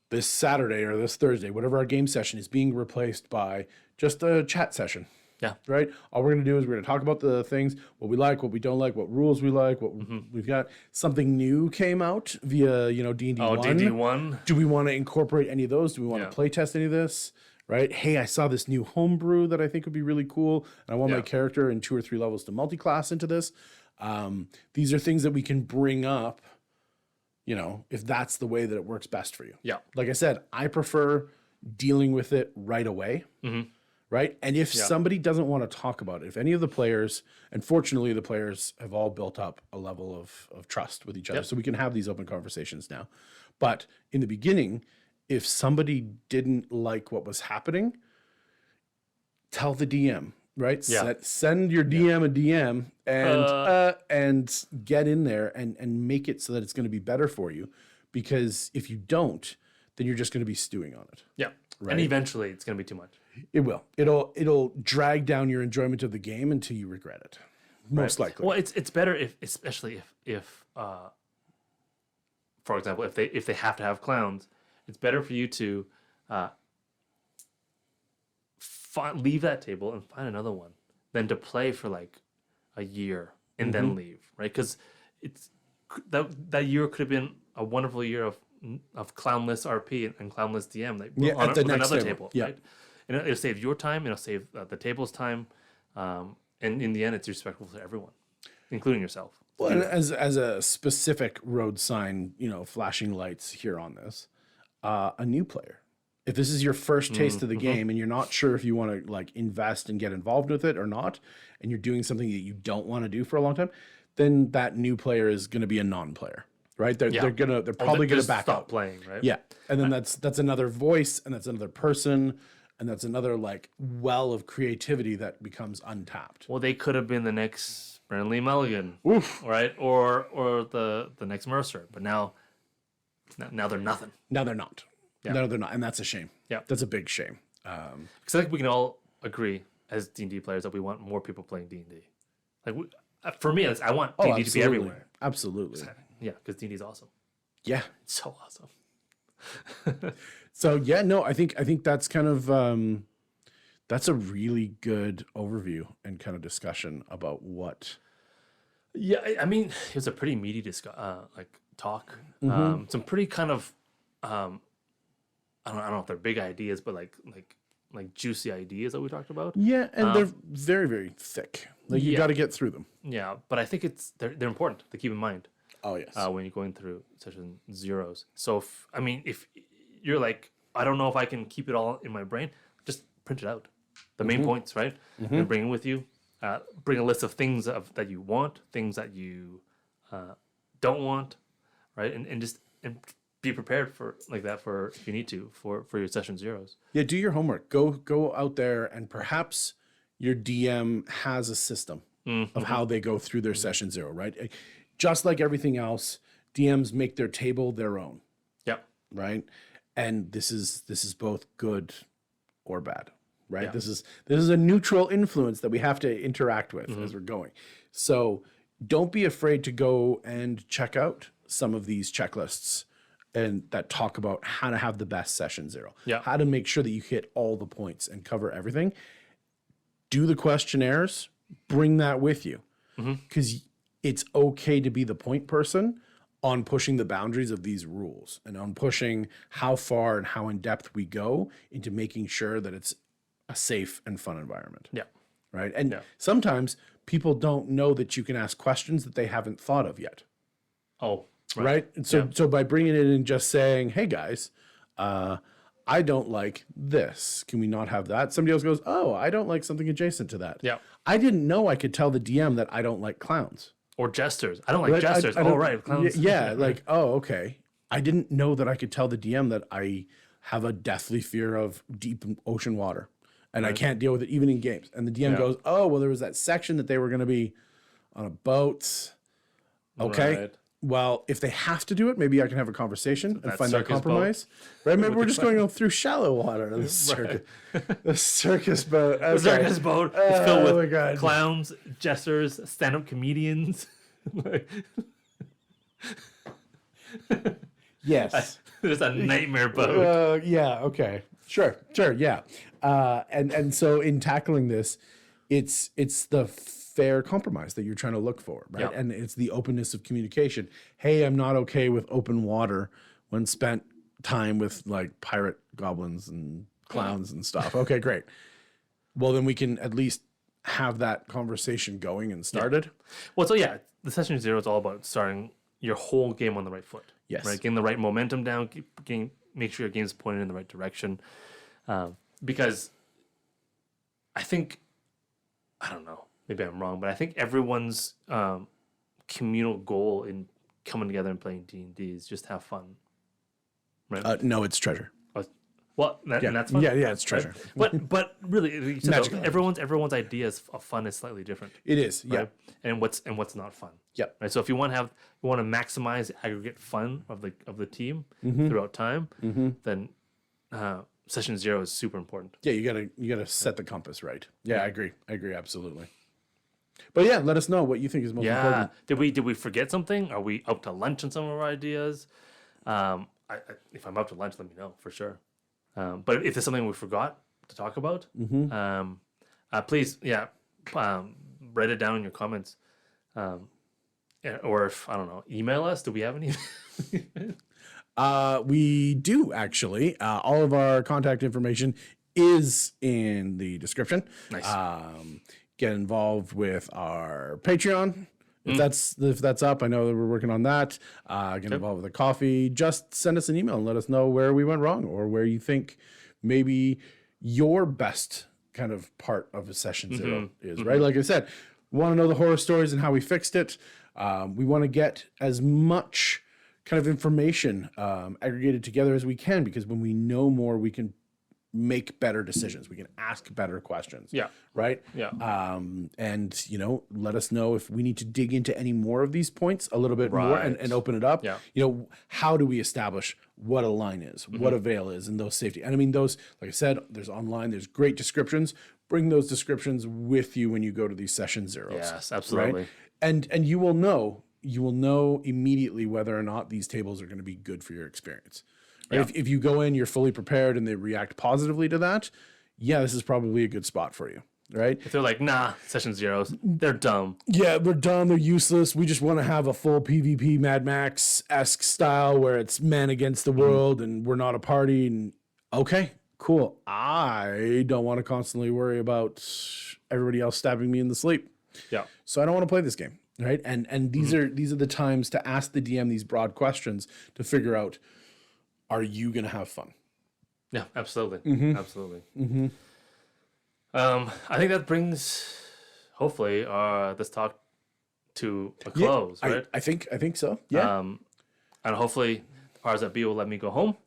this Saturday or this Thursday, whatever our game session is being replaced by just a chat session. Yeah. Right. All we're going to do is we're going to talk about the things, what we like, what we don't like, what rules we like, what we've got. Something new came out via, D&D 1. Oh, D&D 1. Do we want to incorporate any of those? Do we want to play test any of this? Right. Hey, I saw this new homebrew that I think would be really cool. And I want my character in 2 or 3 levels to multi-class into this. These are things that we can bring up, if that's the way that it works best for you. Yeah. Like I said, I prefer dealing with it right away. Right. And if somebody doesn't want to talk about it, if any of the players, and fortunately the players have all built up a level of trust with each other, so we can have these open conversations now. But in the beginning, if somebody didn't like what was happening, tell the DM, right? Yeah. Send your DM a DM and get in there and make it so that it's going to be better for you. Because if you don't, then you're just going to be stewing on it. Yeah. Right? And eventually it's going to be too much. It will. It'll drag down your enjoyment of the game until you regret it. Most likely. Well, it's better especially if for example, if they have to have clowns, it's better for you to leave that table and find another one than to play for like a year and then leave, right? Because it's that year could have been a wonderful year of clownless RP and clownless DM on another table, right? And it'll save your time, it'll save the table's time, and in the end, it's respectful to everyone, including yourself. Well, and as a specific road sign, flashing lights here on this, a new player. If this is your first taste of the game and you're not sure if you want to like invest and get involved with it or not, and you're doing something that you don't want to do for a long time, then that new player is going to be a non-player, right? They're probably going to back stop out playing, right? Yeah, and then that's another voice, and that's another person, and that's another like well of creativity that becomes untapped. Well, they could have been the next Brandon Lee Mulligan, right? Or the next Mercer, but now they're nothing. Now they're not. Yeah. No, they're not, and that's a shame. Yeah, that's a big shame. Because I think we can all agree as D&D players that we want more people playing D&D. Like for me, I want D&D to be everywhere. Absolutely. Yeah, because D&D is awesome. Yeah, it's so awesome. So yeah, no, I think that's kind of that's a really good overview and kind of discussion about what. Yeah, I mean, it was a pretty meaty talk. Some pretty kind of I don't know if they're big ideas, but like juicy ideas that we talked about. Yeah, and they're very, very thick. Like you got to get through them. Yeah, but I think they're important to keep in mind. Oh yes. When you're going through session zeros. So if you're like, I don't know if I can keep it all in my brain, just print it out. The main points, right? And bring it with you. Bring a list of things that you want, things that you don't want, right? And just be prepared for like that for if you need to for your session zeros. Yeah, do your homework. Go out there, and perhaps your DM has a system of how they go through their session zero, right? Just like everything else, DMs make their table their own. Yep. Right? And this is both good or bad, right? Yeah. This is a neutral influence that we have to interact with as we're going. So don't be afraid to go and check out some of these checklists and that talk about how to have the best session zero. Yeah. How to make sure that you hit all the points and cover everything. Do the questionnaires, bring that with you. Because it's okay to be the point person on pushing the boundaries of these rules and on pushing how far and how in depth we go into making sure that it's a safe and fun environment. Yeah. Right. And sometimes people don't know that you can ask questions that they haven't thought of yet. Oh, right. And so by bringing it in and just saying, hey guys, I don't like this. Can we not have that? Somebody else goes, oh, I don't like something adjacent to that. Yeah. I didn't know I could tell the DM that I don't like clowns. Or jesters. I don't like jesters. Right. Clowns. Yeah. Like, oh, okay. I didn't know that I could tell the DM that I have a deathly fear of deep ocean water and I can't deal with it even in games. And the DM goes, oh, well, there was that section that they were going to be on a boat. Okay. well, if they have to do it, maybe I can have a conversation and find that circus compromise. Right? Maybe we're just going through shallow water. The circus, the circus boat. Okay. The circus boat is filled with God. clowns, jesters, stand-up comedians. Yes. There's a nightmare boat. Yeah. Okay. Sure. Yeah. And so in tackling this, it's the fair compromise that you're trying to look for, right? Yep. And it's the openness of communication. Hey, I'm not okay with open water when spent time with like pirate goblins and clowns and stuff. Okay, great. Well, then we can at least have that conversation going and started. Well, so yeah, the session 0 is all about starting your whole game on the right foot. Yes. Right, getting the right momentum down, make sure your game's pointed in the right direction. Because I think, I don't know, maybe I'm wrong, but I think everyone's communal goal in coming together and playing D&D is just have fun. Right? No, it's treasure. Well, and that's fun. Yeah, it's treasure. Right? But really, everyone's ideas of fun is slightly different. It is, yeah. Right? And what's not fun. Yep. Right. So if you want to maximize the aggregate fun of the team throughout time, then session 0 is super important. Yeah, you gotta set the compass right. Yeah, I agree absolutely. But yeah, let us know what you think is most important. Did we forget something? Are we up to lunch on some of our ideas? If I'm up to lunch, let me know for sure. But if there's something we forgot to talk about, please, write it down in your comments. Or if, I don't know, email us. Do we have any? We do actually. All of our contact information is in the description. Nice. Get involved with our Patreon. If that's up, I know that we're working on that. Get involved with the coffee. Just send us an email and let us know where we went wrong or where you think maybe your best kind of part of a session 0 is, right? Like I said, we want to know the horror stories and how we fixed it. We want to get as much kind of information aggregated together as we can, because when we know more, we can make better decisions. We can ask better questions. Yeah. Right? Yeah. And, let us know if we need to dig into any more of these points a little bit more and open it up. Yeah. How do we establish what a line is, what a veil is, and those safety. And I mean, those, like I said, there's online, there's great descriptions. Bring those descriptions with you when you go to these session 0s. Yes, absolutely. Right? And you will know immediately whether or not these tables are going to be good for your experience. Right? Yeah. If you go in, you're fully prepared and they react positively to that, this is probably a good spot for you, right? If they're like, nah, session 0s, they're dumb. Yeah, they're dumb, they're useless. We just want to have a full PvP Mad Max-esque style where it's men against the world and we're not a party. And okay, cool. I don't want to constantly worry about everybody else stabbing me in the sleep. Yeah. So I don't want to play this game, right? And these are the times to ask the DM these broad questions to figure out, are you going to have fun? Yeah, absolutely. Absolutely. I think that brings, hopefully, this talk to a close, right? I think so. Yeah. And hopefully, the powers that be will let me go home.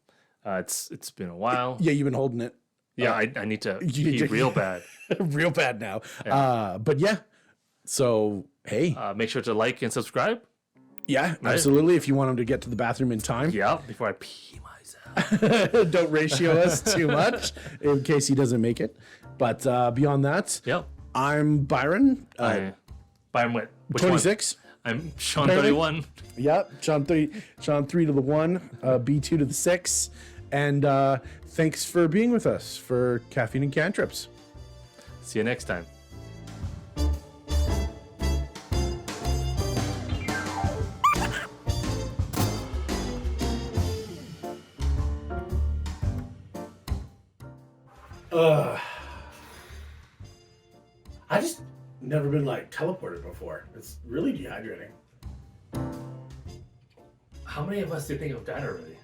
It's been a while. Yeah, you've been holding it. Yeah, I need to pee real bad. Real bad now. Yeah. But yeah. So, hey. Make sure to like and subscribe. Yeah, right? Absolutely. If you want him to get to the bathroom in time. Yeah, before I pee myself. Don't ratio us too much in case he doesn't make it. But beyond that, I'm Byron. Byron what? 26. I'm Sean 31. Yep, Sean 3 to the 1, B2 to the 6. And thanks for being with us for Caffeine and Cantrips. See you next time. I just never been like teleported before. It's really dehydrating. How many of us do you think have died already?